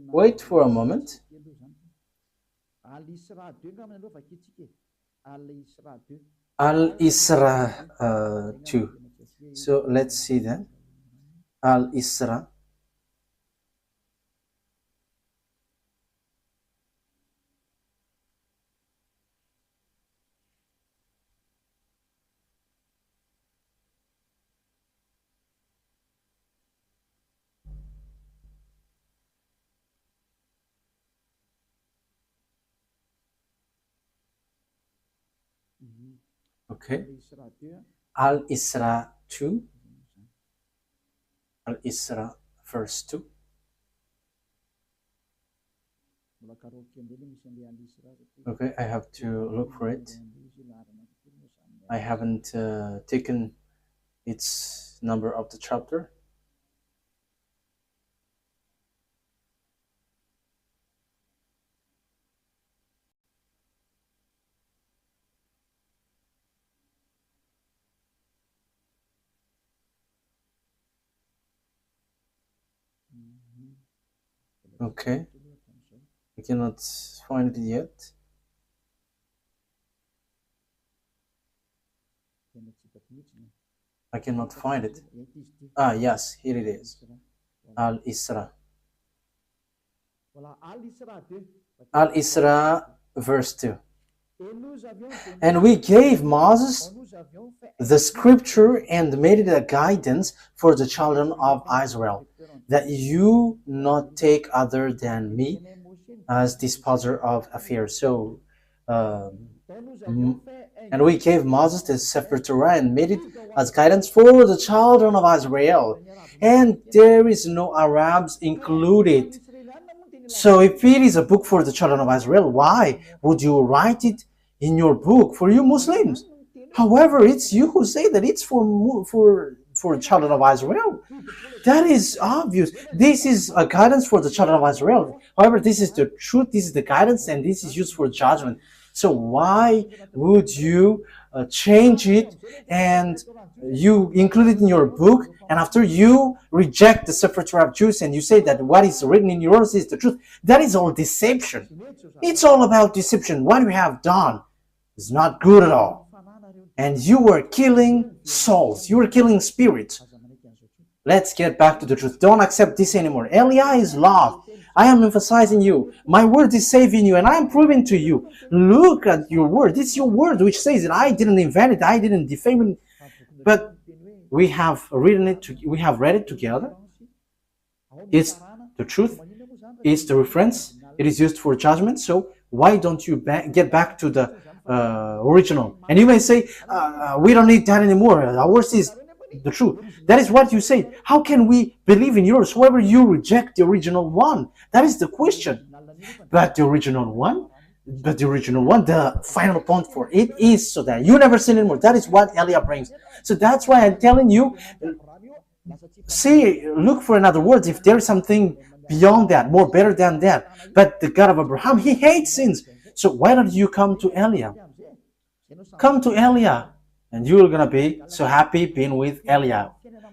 Wait for a moment. Al-Isra 2. So let's see that. Al-Isra. Okay. Al-Isra 2. Al-Isra verse 2. Okay, I have to look for it. I haven't taken its number of the chapter. Okay, I cannot find it yet. I cannot find it. Ah, yes, here it is. Al-Isra. Al-Isra verse 2. And we gave Moses the scripture and made it a guidance for the children of Israel, that you not take other than me as disposer of affairs. So, and we gave Moses the Sefer Torah and made it as guidance for the children of Israel. And there is no Arabs included. So if it is a book for the children of Israel, why would you write it in your book for you Muslims? However, it's you who say that it's for children of Israel. That is obvious. This is a guidance for the children of Israel. However, this is the truth, this is the guidance, and this is used for judgment. So why would you change it and you include it in your book, and after you reject the Sefer Torah of Jews and you say that what is written in yours is the truth? That is all deception. It's all about deception. What you have done is not good at all. And you were killing souls. You were killing spirits. Let's get back to the truth. Don't accept this anymore. Elia is love. I am emphasizing you. My word is saving you, and I am proving to you. Look at your word. It's your word which says that I didn't invent it. I didn't defame it. But we have written it. We have read it together. It's the truth. It's the reference. It is used for judgment. So why don't you get back to the original? And you may say, we don't need that anymore. Ours is the truth. That is what you say. How can we believe in yours? However, you reject the original one. That is the question. But the original one, the final point for it is so that you never sin anymore. That is what Elia brings. So that's why I'm telling you, look for another word if there is something beyond that, more better than that. But the God of Abraham, he hates sins. So why don't you come to Eliah? Come to Eliah, and you're gonna be so happy being with Eliah.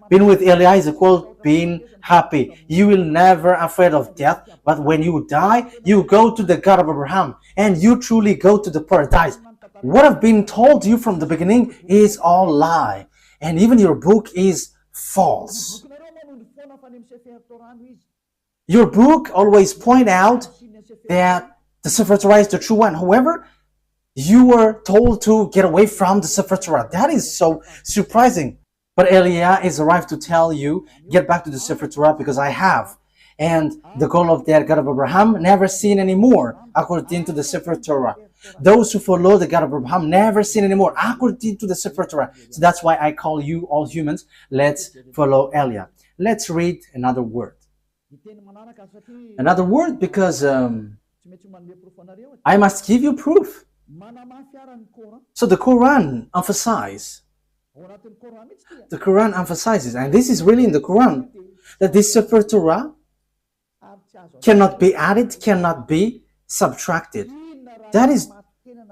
Being with Eliah is equal being happy. You will never afraid of death, but when you die, you go to the God of Abraham, and you truly go to the paradise. What I've been told you from the beginning is all lie, and even your book is false. Your book always point out that the Sefer Torah is the true one. However, you were told to get away from the Sefer Torah. That is so surprising. But Eliah is arrived to tell you, get back to the Sefer Torah because I have. And the goal of that God of Abraham never sin anymore, according to the Sefer Torah. Those who follow the God of Abraham never sin anymore, according to the Sefer Torah. So that's why I call you all humans. Let's follow Eliah. Let's read another word. Another word because I must give you proof. So the Quran emphasizes, and this is really in the Quran, that this Sefer Torah cannot be added, cannot be subtracted. That is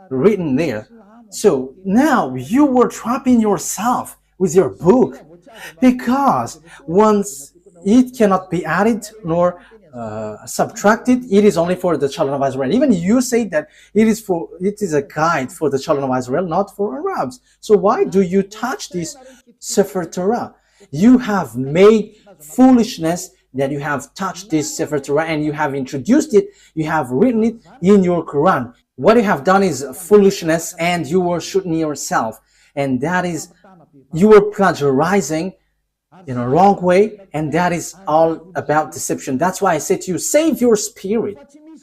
written there. So now you were trapping yourself with your book, because once it cannot be added nor subtracted, it is only for the children of Israel. Even you say that it is a guide for the children of Israel, not for Arabs. So why do you touch this Sefer Torah? You have made foolishness that you have touched this Sefer Torah, and you have introduced it, you have written it in your Quran. What you have done is foolishness, and you were shooting yourself, and that is, you were plagiarizing in a wrong way, and that is all about deception. That's why I say to you, save your spirit.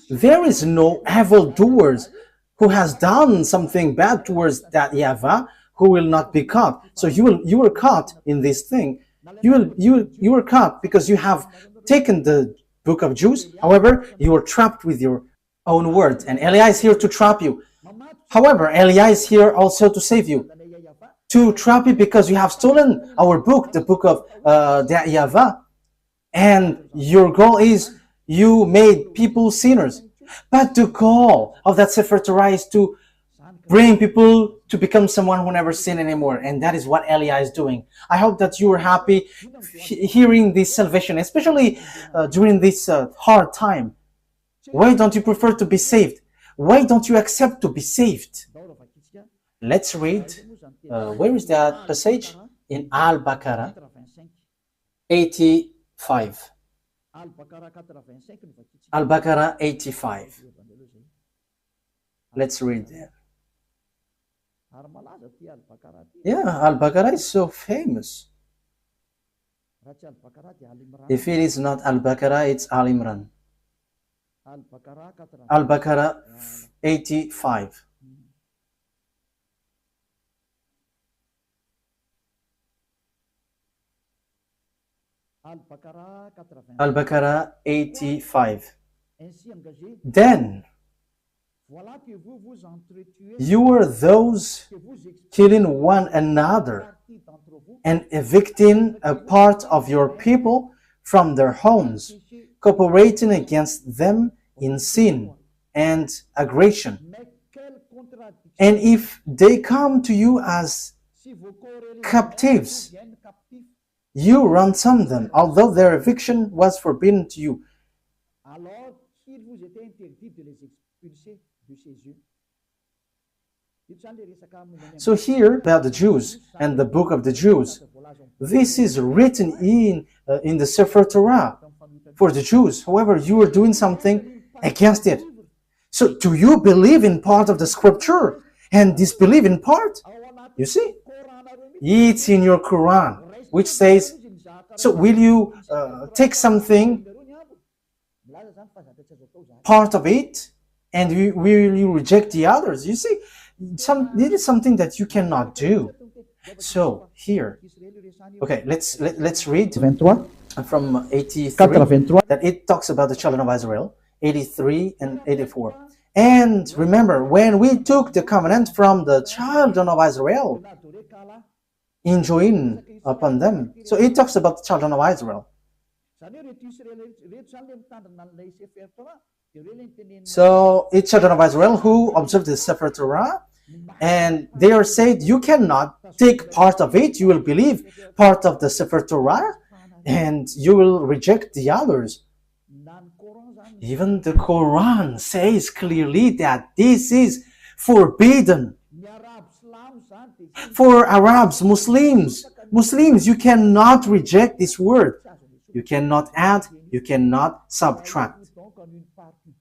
There is no evildoers who has done something bad towards that YAHVAH who will not be caught. So you were caught in this thing. You were caught because you have taken the book of Jews. However, you were trapped with your own words, and Eliah is here to trap you. However, Eliah is here also to save you, to trap you, because you have stolen our book, the book of the YAHVAH, and your goal is you made people sinners. But the goal of that Sefer Torah is to bring people to become someone who never sin anymore, and that is what Eliah is doing. I hope that you are happy hearing this salvation, especially during this hard time. Why don't you prefer to be saved? Why don't you accept to be saved? Let's read. Where is that passage? In Al-Baqarah 85. Al-Baqarah 85. Let's read there. Yeah, Al-Baqarah is so famous. If it is not Al-Baqarah, it's Al-Imran. Al-Baqarah 85. Al-Baqarah 85. Then you were those killing one another and evicting a part of your people from their homes, cooperating against them in sin and aggression. And if they come to you as captives, you ransom them, although their eviction was forbidden to you. So here about the Jews and the book of the Jews, this is written in the Sefer Torah for the Jews. However, you are doing something against it. So do you believe in part of the scripture and disbelieve in part? You see, it's in your Quran, which says, so will you take something, part of it, and will you reject the others? You see, it is something that you cannot do. So here, okay, let's read from 83, that it talks about the children of Israel, 83 and 84. And remember, when we took the covenant from the children of Israel, enjoin upon them. So it talks about the children of Israel. So it's children of Israel who observe the Sefer Torah, and they are said, you cannot take part of it, you will believe part of the Sefer Torah, and you will reject the others. Even the Quran says clearly that this is forbidden. For Arabs, Muslims, you cannot reject this word. You cannot add, you cannot subtract.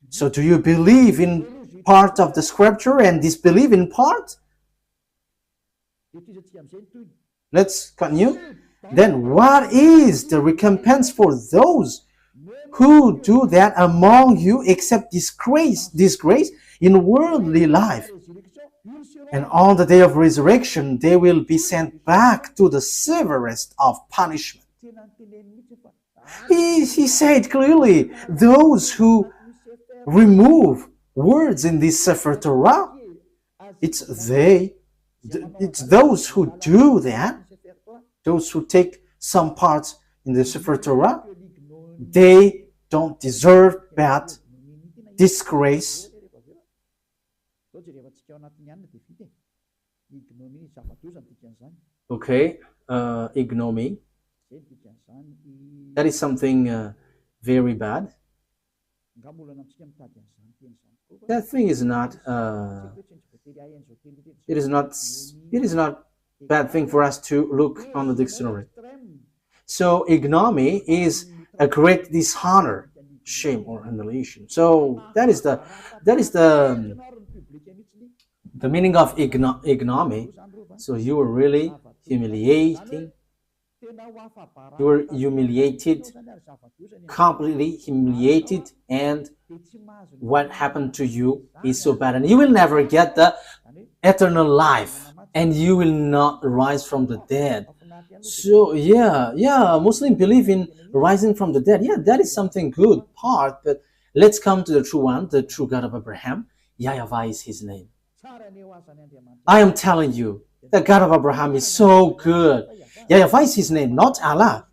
So do you believe in part of the scripture and disbelieve in part? Let's continue. Then what is the recompense for those who do that among you except disgrace in worldly life? And on the day of resurrection, they will be sent back to the severest of punishment. He said clearly, those who remove words in this Sefer Torah, it's those who do that, those who take some parts in the Sefer Torah, they don't deserve bad disgrace. Okay, ignominy. That is something very bad. That thing is not. It is not bad thing for us to look on the dictionary. So ignominy is a great dishonor, shame, or humiliation. So that is the meaning of ignominy. So you are really humiliating. You were humiliated, completely humiliated, and what happened to you is so bad, and you will never get the eternal life, and you will not rise from the dead. So Muslims believe in rising from the dead. Yeah, that is something good part, but let's come to the true one, the true God of Abraham. YAHVAH is his name. I am telling you, the God of Abraham is so good. YAHVAH is his name, not Allah.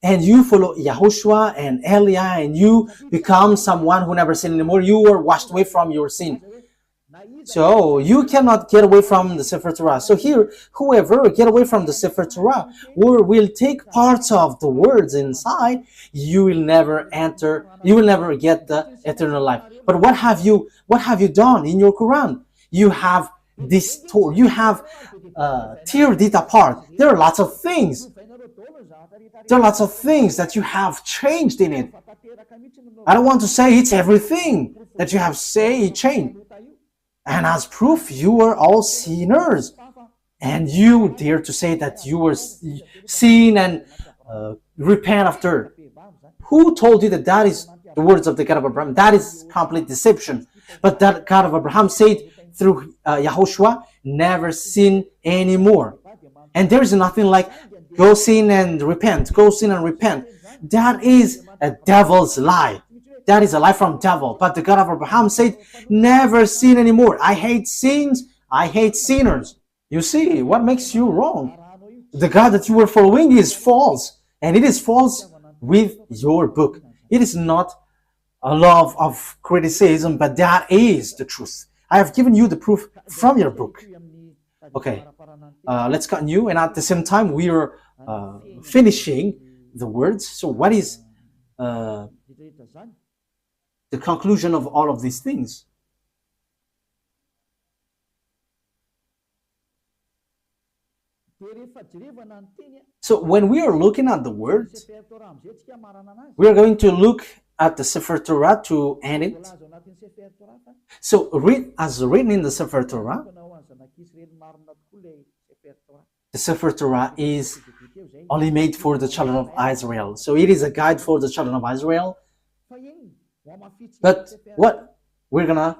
And you follow YAHOSHUAH and Eliah, and you become someone who never sinned anymore. You were washed away from your sin. So you cannot get away from the Sefer Torah. So here, whoever get away from the Sefer Torah or will take parts of the words inside, you will never enter, you will never get the eternal life. But what have you done in your Quran? You have distorted, you have teared it apart. There are lots of things. There are lots of things that you have changed in it. I don't want to say it's everything that you have changed. And as proof, you are all sinners. And you dare to say that you were sin and repent after. Who told you that that is the words of the God of Abraham? That is complete deception. But that God of Abraham said through YAHOSHUAH, never sin anymore. And there is nothing like go sin and repent, go sin and repent. That is a devil's lie. That is a lie from devil. But the God of Abraham said, never sin anymore. I hate sins. I hate sinners. You see, what makes you wrong? The God that you were following is false. And it is false with your book. It is not a love of criticism, but that is the truth. I have given you the proof from your book. Okay, let's continue. And at the same time, we are finishing the words. So what is the conclusion of all of these things? So when we are looking at the words, we are going to look at the Sefer Torah to end it. So as written in the Sefer Torah, the Sefer Torah is only made for the children of Israel. So it is a guide for the children of Israel. But what we're gonna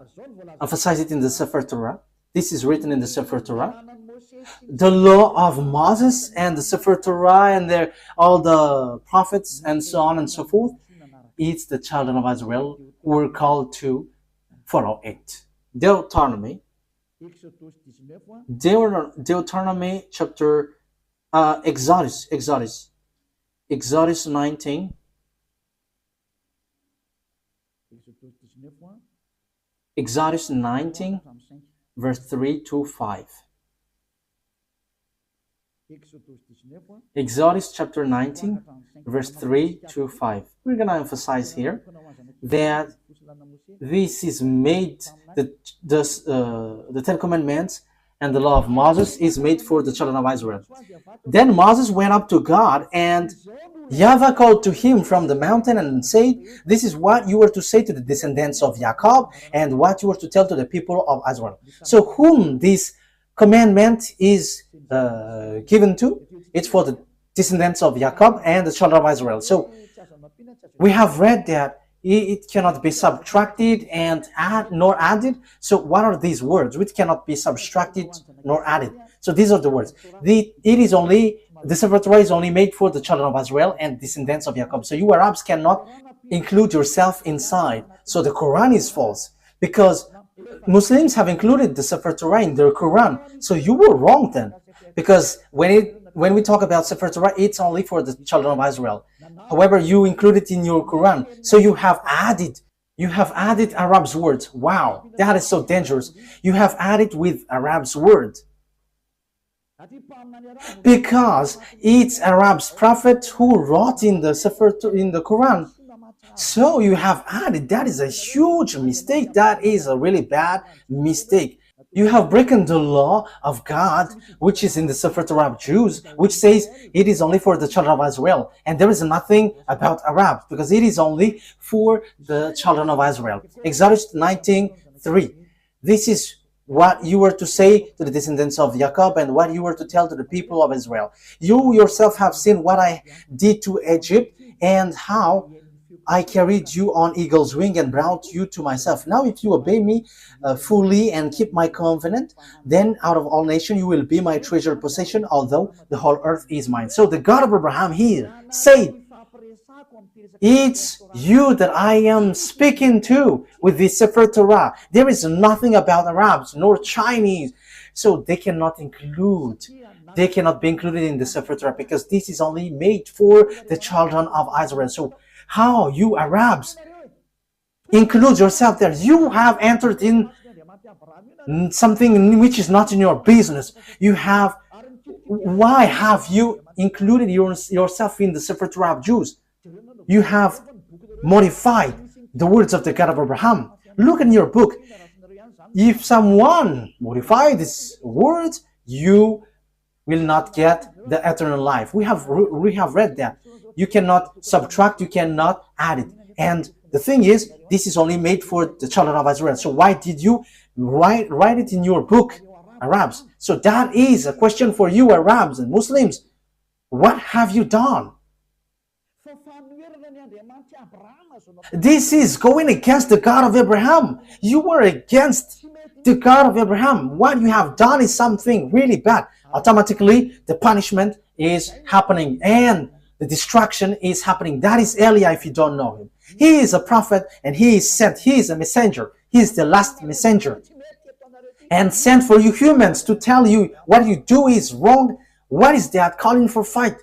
emphasize it in the Sefer Torah. This is written in the Sefer Torah. The law of Moses and the Sefer Torah and all the prophets and so on and so forth. It's the children of Israel who were called to follow it. Deuteronomy chapter Exodus 19. Exodus 19, verse 3 to 5. Exodus chapter 19, verse 3 to 5. We're going to emphasize here that this is made, the Ten Commandments and the law of Moses is made for the children of Israel. Then Moses went up to God, and YAHVAH called to him from the mountain and said, "This is what you were to say to the descendants of Jacob, and what you were to tell to the people of Israel." So whom this commandment is given to? It's for the descendants of Jacob and the children of Israel. So we have read that it cannot be subtracted and nor added. So what are these words? Which cannot be subtracted nor added. So these are the words. The Sefer Torah is only made for the children of Israel and descendants of Jacob. So you Arabs cannot include yourself inside. So the Quran is false, because Muslims have included the Sefer Torah in their Quran. So you were wrong then, because when we talk about Sefer Torah, it's only for the children of Israel. However, you include it in your Quran. So you have added Arab's words. Wow, that is so dangerous. You have added with Arab's words, because it's Arab's prophet who wrote in the Sefer in the Quran. So you have added. That is a huge mistake. That is a really bad mistake. You have broken the law of God, which is in the Sefer Torah of Jews, which says it is only for the children of Israel. And there is nothing about Arabs, because it is only for the children of Israel. Exodus 19:3. This is what you were to say to the descendants of Jacob, and what you were to tell to the people of Israel. You yourself have seen what I did to Egypt, and how I carried you on eagle's wing and brought you to myself. Now if you obey me fully and keep my covenant, then out of all nations you will be my treasured possession, although the whole earth is mine. So the God of Abraham here said, it's you that I am speaking to with the Sefer Torah. There is nothing about Arabs nor Chinese. So they cannot be included in the Sefer Torah, because this is only made for the children of Israel. So how you Arabs include yourself there? You have entered in something which is not in your business. Why have you included yourself in the Sefer Torah of Jews? You have modified the words of the God of Abraham. Look in your book. If someone modifies these words, you will not get the eternal life. We have read that. You cannot subtract, you cannot add it. And the thing is, this is only made for the children of Israel. So why did you write it in your book, Arabs? So that is a question for you Arabs and Muslims. What have you done? This is going against the God of Abraham. You were against the God of Abraham. What you have done is something really bad. Automatically, the punishment is happening, and the destruction is happening. That is Elijah, if you don't know him. He is a prophet, and he is sent. He is a messenger. He is the last messenger, and sent for you humans to tell you what you do is wrong. What is that? Calling for fight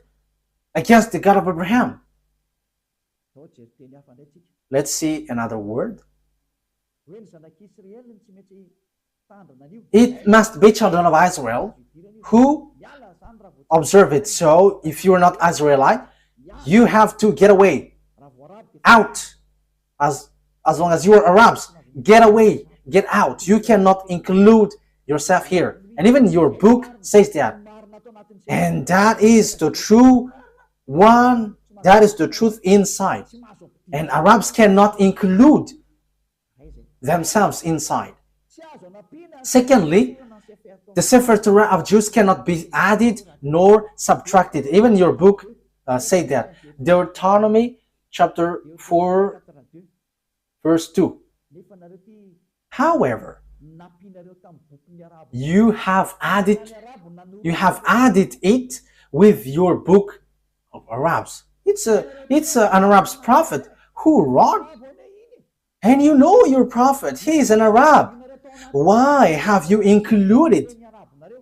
against the God of Abraham. Let's see another word. It must be children of Israel who observe it. So if you are not Israelite, you have to get away, out. As long as you are Arabs, get away, get out. You cannot include yourself here. And even your book says that. And that is the true one. That is the truth inside. And Arabs cannot include themselves inside. Secondly, the Sefer Torah of Jews cannot be added nor subtracted. Even your book say that. Deuteronomy chapter 4 verse 2. However, you have added it with your book of Arabs. It's an Arab's prophet who wrote, and you know your prophet, he is an Arab. Why have you included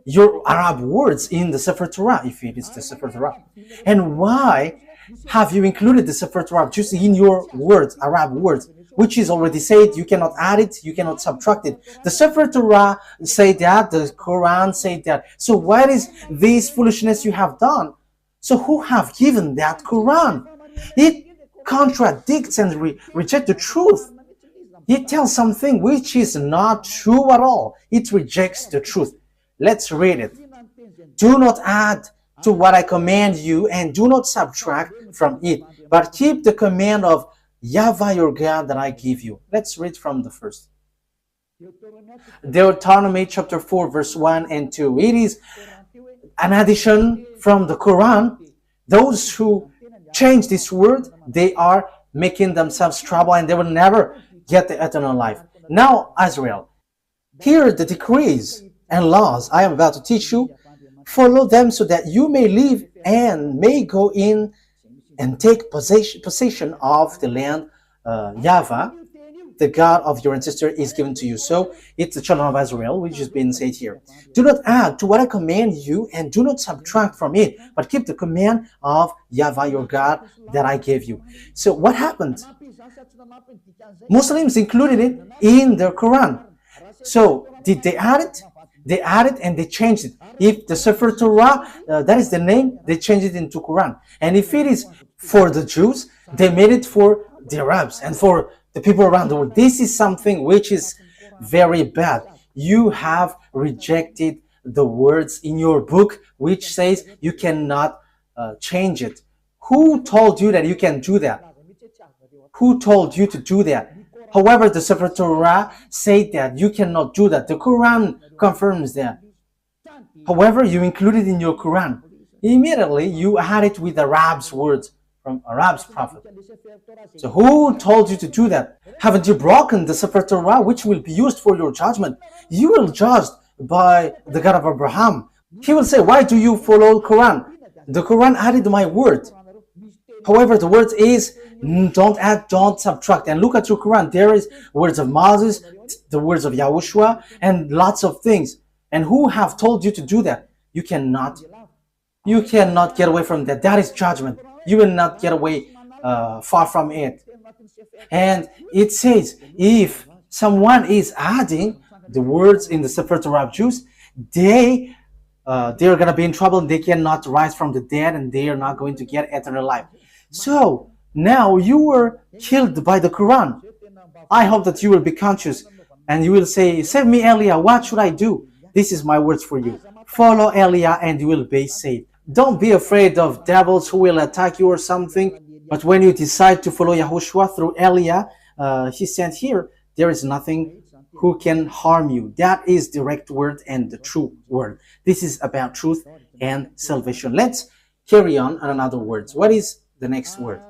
your Arab words in the Sefer Torah, if it is the Sefer Torah? And why have you included the Sefer Torah just in your words, Arab words, which is already said, you cannot add it, you cannot subtract it. The Sefer Torah say that, the Quran say that. So what is this foolishness you have done? So who have given that Quran? It contradicts and rejects the truth. It tells something which is not true at all. It rejects the truth. Let's read it. Do not add to what I command you, and do not subtract from it, but keep the command of YAHVAH your God that I give you. Let's read from the first. Deuteronomy chapter 4 verse 1 and 2. It is an addition from the Quran. Those who change this word, they are making themselves trouble and they will never get the eternal life. Now, Israel, hear the decrees and laws I am about to teach you. Follow them so that you may live and may go in and take possession of the land YAHVAH, the God of your ancestor, is given to you. So it's the children of Israel, which has been said here. Do not add to what I command you, and do not subtract from it, but keep the command of YAHVAH your God that I gave you. So what happened? Muslims included it in their Quran. So did they add it? They added and they changed it. If the Sefer Torah, that is the name, they changed it into Quran. And if it is for the Jews, they made it for the Arabs and for the people around the world. This is something which is very bad. You have rejected the words in your book which says you cannot change it. Who told you that you can do that? Who told you to do that? However, the Sefer Torah said that you cannot do that. The Quran confirms that. However, you include it in your Quran. Immediately, you add it with Arab's words from Arab's prophet. So who told you to do that? Haven't you broken the Sefer Torah, which will be used for your judgment? You will judge by the God of Abraham. He will say, why do you follow Quran? The Quran added my word. However, the word is, don't add, don't subtract. And look at your Quran. There is words of Moses, the words of YAHOSHUAH, and lots of things. And who have told you to do that? You cannot get away from that. That is judgment. You will not get away far from it. And it says, if someone is adding the words in the Sefer Torah of Jews, they're going to be in trouble. They cannot rise from the dead, and they are not going to get eternal life. So now you were killed by the Quran. I hope that you will be conscious and you will say, save me, Elia, what should I do? This is my words for you. Follow Elia and you will be saved. Don't be afraid of devils who will attack you or something. But when you decide to follow YAHOSHUAH through Elia, he said here, there is nothing who can harm you. That is direct word and the true word. This is about truth and salvation. Let's carry on another words. What is the next word?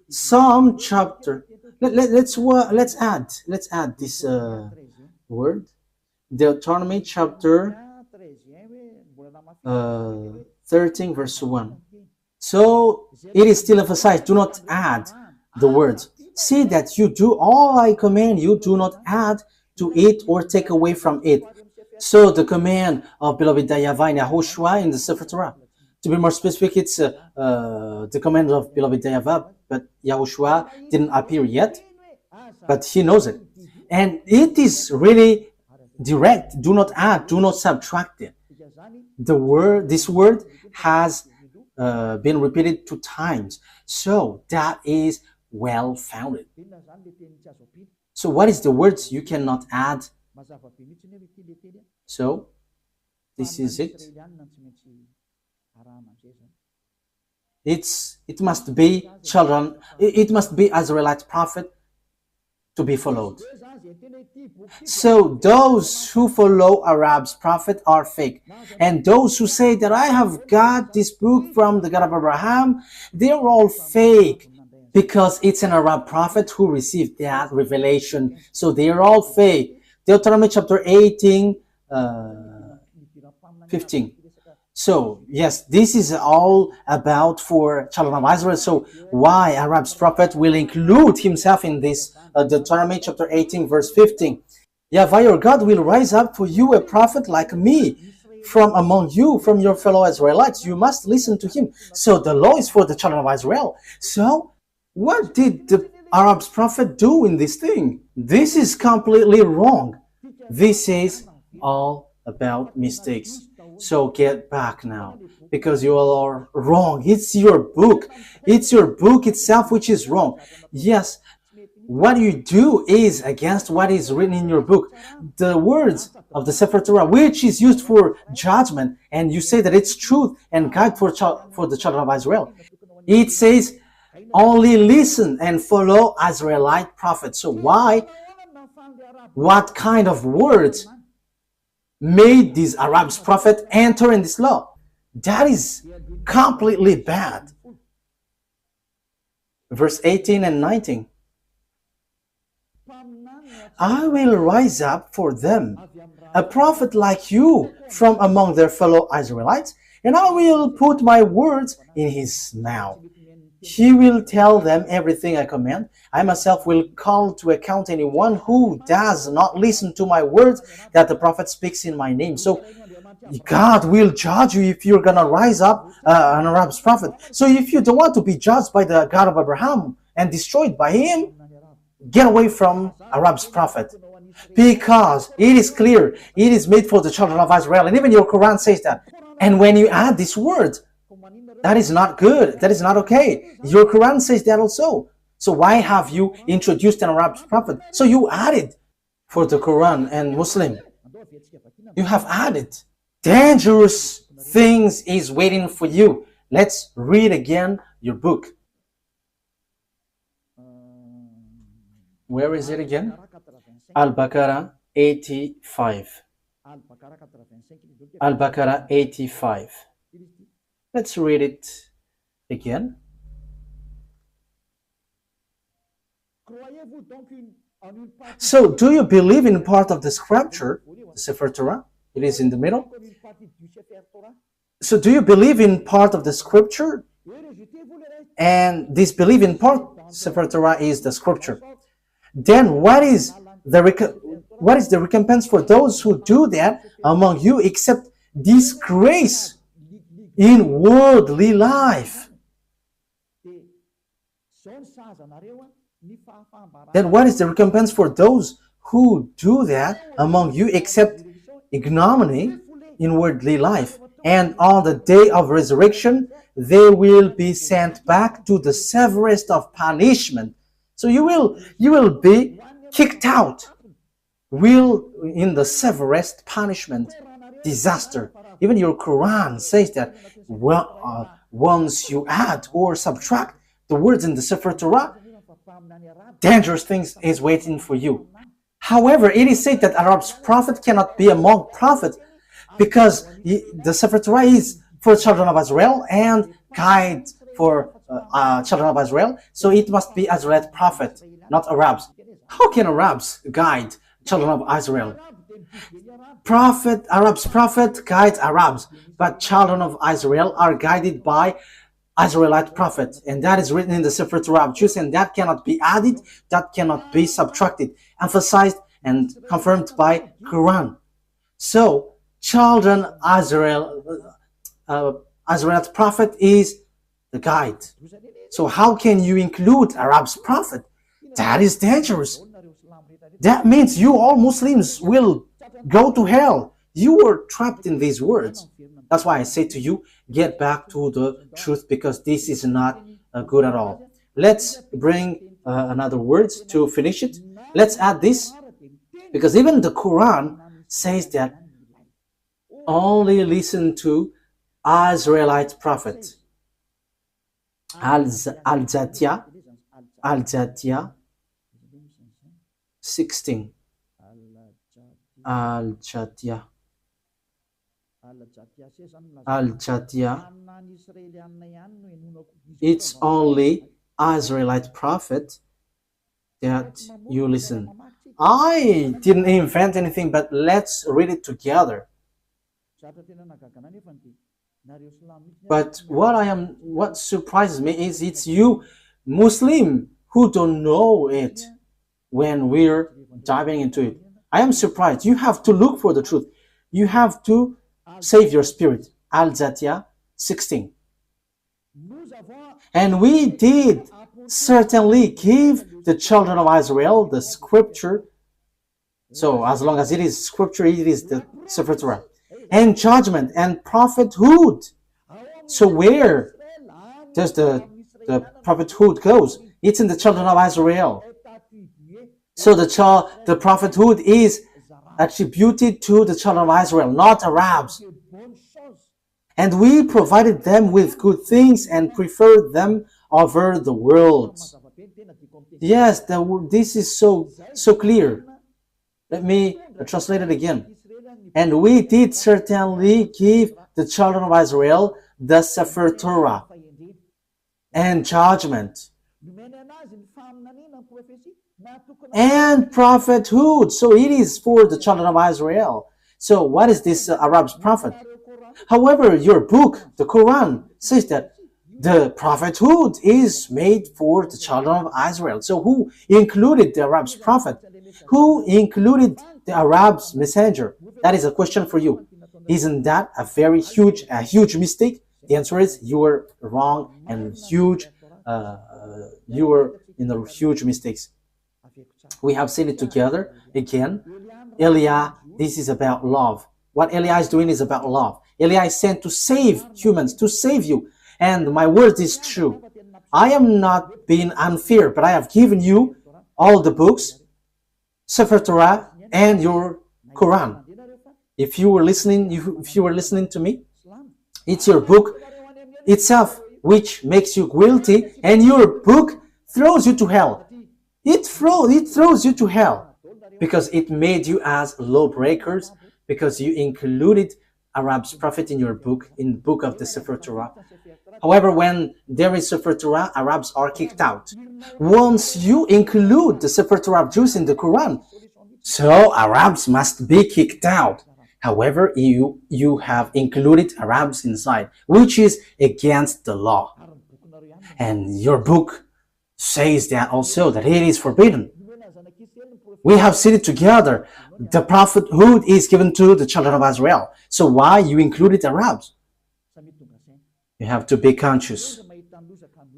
Psalm chapter. Let's add this word. Deuteronomy chapter 13 verse 1. So it is still emphasized, do not add the words. See that you do all I command you, do not add to it or take away from it. So the command of beloved YAHVAH and YAHOSHUAH in the Sefer Torah. To be more specific, it's the command of beloved YAHVAH, but YAHOSHUAH didn't appear yet, but he knows it. And it is really direct. Do not add, do not subtract it. This word has been repeated 2 times. So that is well founded. So what is the words you cannot add? So this is it. It must be children, it must be Israelite prophet to be followed. So those who follow Arab's prophet are fake. And those who say that I have got this book from the God of Abraham, they're all fake. Because it's an Arab prophet who received that revelation. So they're all fake. Deuteronomy chapter 18, 15. So, yes, this is all about for children of Israel. So, why Arab's prophet will include himself in this Deuteronomy chapter 18, verse 15. YAHVAH your God will rise up for you a prophet like me from among you, from your fellow Israelites, you must listen to him. So the law is for the children of Israel. So what did the Arab's prophet do in this thing? This is completely wrong. This is all about mistakes. So get back now, because you all are wrong. It's your book. It's your book itself which is wrong. Yes, what you do is against what is written in your book. The words of the Sefer Torah, which is used for judgment, and you say that it's truth and guide for the children of Israel. It says, only listen and follow Israelite prophets. So why? What kind of words made these Arabs prophet enter in this law? That is completely bad. Verse 18 and 19. I will rise up for them a prophet like you from among their fellow Israelites, and I will put my words in his mouth. He will tell them everything I command. I myself will call to account anyone who does not listen to my words that the prophet speaks in my name. So God will judge you if you're going to rise up an Arab's prophet. So if you don't want to be judged by the God of Abraham and destroyed by him, get away from Arab's prophet. Because it is clear, it is made for the children of Israel. And even your Quran says that. And when you add this word, that is not good. That is not okay. Your Quran says that also. So why have you introduced an Arab prophet? So you added for the Quran and Muslim. You have added. Dangerous things is waiting for you. Let's read again your book. Where is it again? Al-Baqarah 85. Al-Baqarah 85. Let's read it again. So, do you believe in part of the scripture, the Sefer Torah? It is in the middle. So, do you believe in part of the scripture? And this belief in part, Sefer Torah is the scripture. Then, what is the recompense for those who do that among you, except disgrace in worldly life? Then what is the recompense for those who do that among you except ignominy in worldly life? And on the day of resurrection, they will be sent back to the severest of punishment. So you will be kicked out. In the severest punishment, disaster. Even your Quran says that once you add or subtract the words in the Sefer Torah, dangerous things is waiting for you. However, it is said that Arab's prophet cannot be among prophets because the Sefer Torah is for children of Israel and guide for children of Israel. So it must be Israelite prophet, not Arabs. How can Arabs guide children of Israel? Arab's prophet guides Arabs, but children of Israel are guided by Israelite prophet, and that is written in the Sefer Torah of Jews, and that cannot be added, that cannot be subtracted, emphasized and confirmed by Quran. So, children Israelite prophet is the guide. So how can you include Arab's prophet? That is dangerous. That means you all Muslims will go to hell. You were trapped in these words. That's why I say to you, get back to the truth, because this is not good at all. Let's bring another words to finish it. Let's add this, because even the Quran says that only listen to Israelite prophet. Al-Jatiyah 16. Al-Jatiyah. It's only Israelite prophet that you listen. I didn't invent anything, but let's read it together. But what surprises me is it's you Muslim who don't know it when we're diving into it. I am surprised. You have to look for the truth. You have to save your spirit. Al-Zatiya 16. And we did certainly give the children of Israel the scripture. So as long as it is scripture, it is the Sefer Torah. And judgment and prophethood. So where does the prophethood goes? It's in the children of Israel. So the prophethood is attributed to the children of Israel, not Arabs. And we provided them with good things and preferred them over the world. Yes, this is so clear. Let me translate it again. And we did certainly give the children of Israel the Sefer Torah and judgment and prophethood. So it is for the children of Israel. So what is this Arab's prophet? However, your book, the Quran, says that the prophethood is made for the children of Israel. So who included the Arab's prophet? Who included the Arab's messenger? That is a question for you. Isn't that a very huge mistake? The answer is you were wrong and huge. You were in the huge mistakes. We have seen it together again. Eliah, this is about love. What Eliah is doing is about love. Eliah is sent to save humans, to save you. And my word is true. I am not being unfair, but I have given you all the books, Sefer Torah, and your Quran. If you were listening to me, it's your book itself which makes you guilty, and your book throws you to hell. It throws you to hell because it made you as lawbreakers, because you included Arab's prophet in your book, in the book of the Sefer Torah. However, when there is Sefer Torah, Arabs are kicked out. Once you include the Sefer Torah of Jews in the Quran, so Arabs must be kicked out. However, you have included Arabs inside, which is against the law. And your book says that also, that it is forbidden. We have seen it together. The prophethood is given to the children of Israel. So why you included Arabs? You have to be conscious.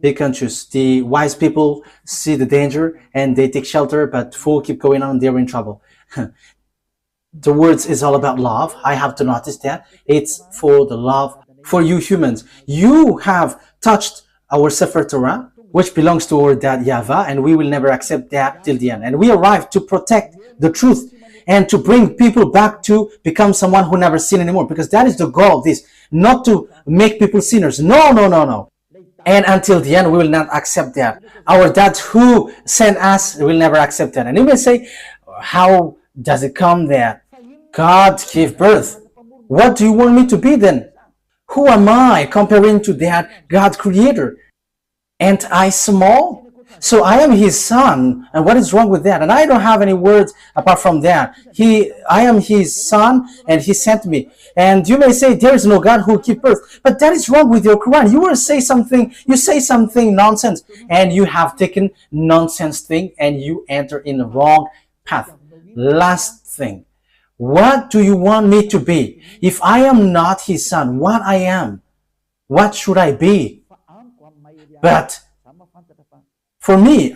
Be conscious. The wise people see the danger and they take shelter, but fool keep going on, they're in trouble. The words is all about love. I have to notice that. It's for the love for you humans. You have touched our Sefer Torah, which belongs to our dad YAHVAH, and we will never accept that till the end. And we arrive to protect the truth and to bring people back to become someone who never sin anymore, because that is the goal of this, not to make people sinners. No. And until the end, we will not accept that. Our dad who sent us will never accept that. And you may say, how does it come that God gave birth? What do you want me to be then? Who am I comparing to that God creator? Ain't I small? So I am his son, and what is wrong with that? And I don't have any words apart from that. I am his son, and he sent me. And you may say there is no God who gives birth, but that is wrong with your Quran. You say something nonsense, and you have taken nonsense thing, and you enter in the wrong path. Last thing, what do you want me to be? If I am not his son, what I am? What should I be? But for me,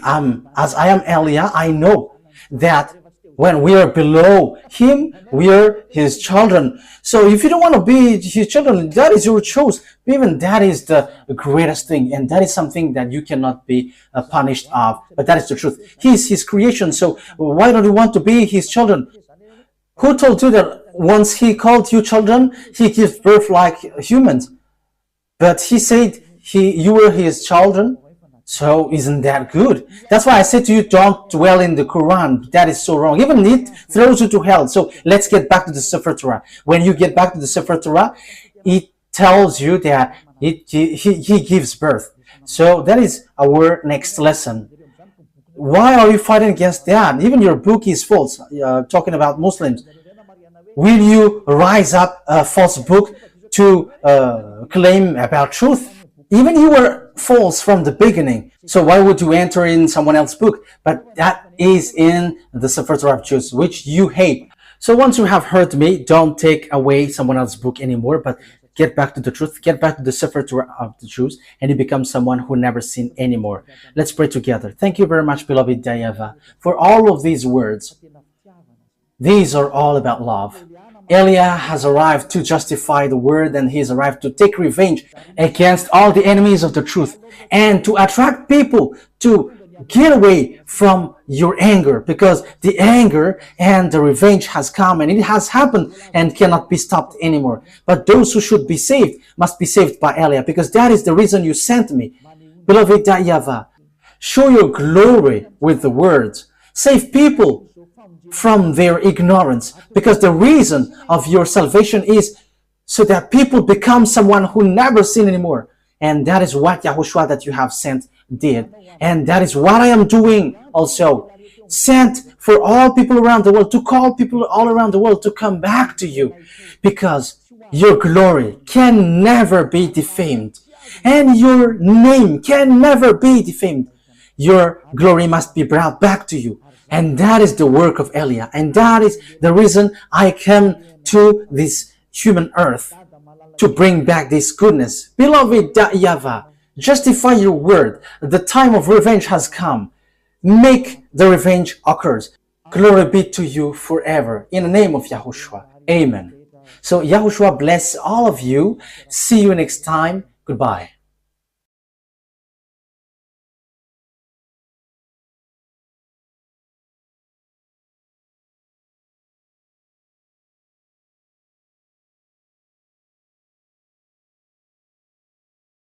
as I am Eliah, I know that when we are below him, we are his children. So if you don't want to be his children, that is your choice. Even that is the greatest thing, and that is something that you cannot be punished of. But that is the truth. He is his creation, so why don't you want to be his children? Who told you that once he called you children, he gives birth like humans? But he said you were his children. So isn't that good? That's why I said to you, don't dwell in the Quran. That is so wrong. Even it throws you to hell. So let's get back to the Sefer Torah. When you get back to the Sefer Torah, it tells you that he gives birth. So that is our next lesson. Why are you fighting against that? Even your book is false, talking about Muslims. Will you rise up a false book to claim about truth? Even you were false from the beginning, so why would you enter in someone else's book? But that is in the Sefer Torah of Jews, which you hate. So once you have heard me, don't take away someone else's book anymore, but get back to the truth, get back to the Sefer Torah of the Jews, and you become someone who never sin anymore. Let's pray together. Thank you very much, beloved YAHVAH, for all of these words. These are all about love. Eliah has arrived to justify the word, and he has arrived to take revenge against all the enemies of the truth and to attract people to get away from your anger, because the anger and the revenge has come, and it has happened and cannot be stopped anymore. But those who should be saved must be saved by Eliah, because that is the reason you sent me. Beloved YAHVAH, show your glory with the words. Save people from their ignorance, because the reason of your salvation is so that people become someone who never sin anymore. And that is what YAHOSHUAH that you have sent did. And that is what I am doing also. Sent for all people around the world, to call people all around the world to come back to you, because your glory can never be defamed, and your name can never be defamed. Your glory must be brought back to you. And that is the work of Eliah. And that is the reason I came to this human earth, to bring back this goodness. Beloved YAHVAH, justify your word. The time of revenge has come. Make the revenge occurs. Glory be to you forever. In the name of YAHOSHUAH. Amen. So YAHOSHUAH bless all of you. See you next time. Goodbye.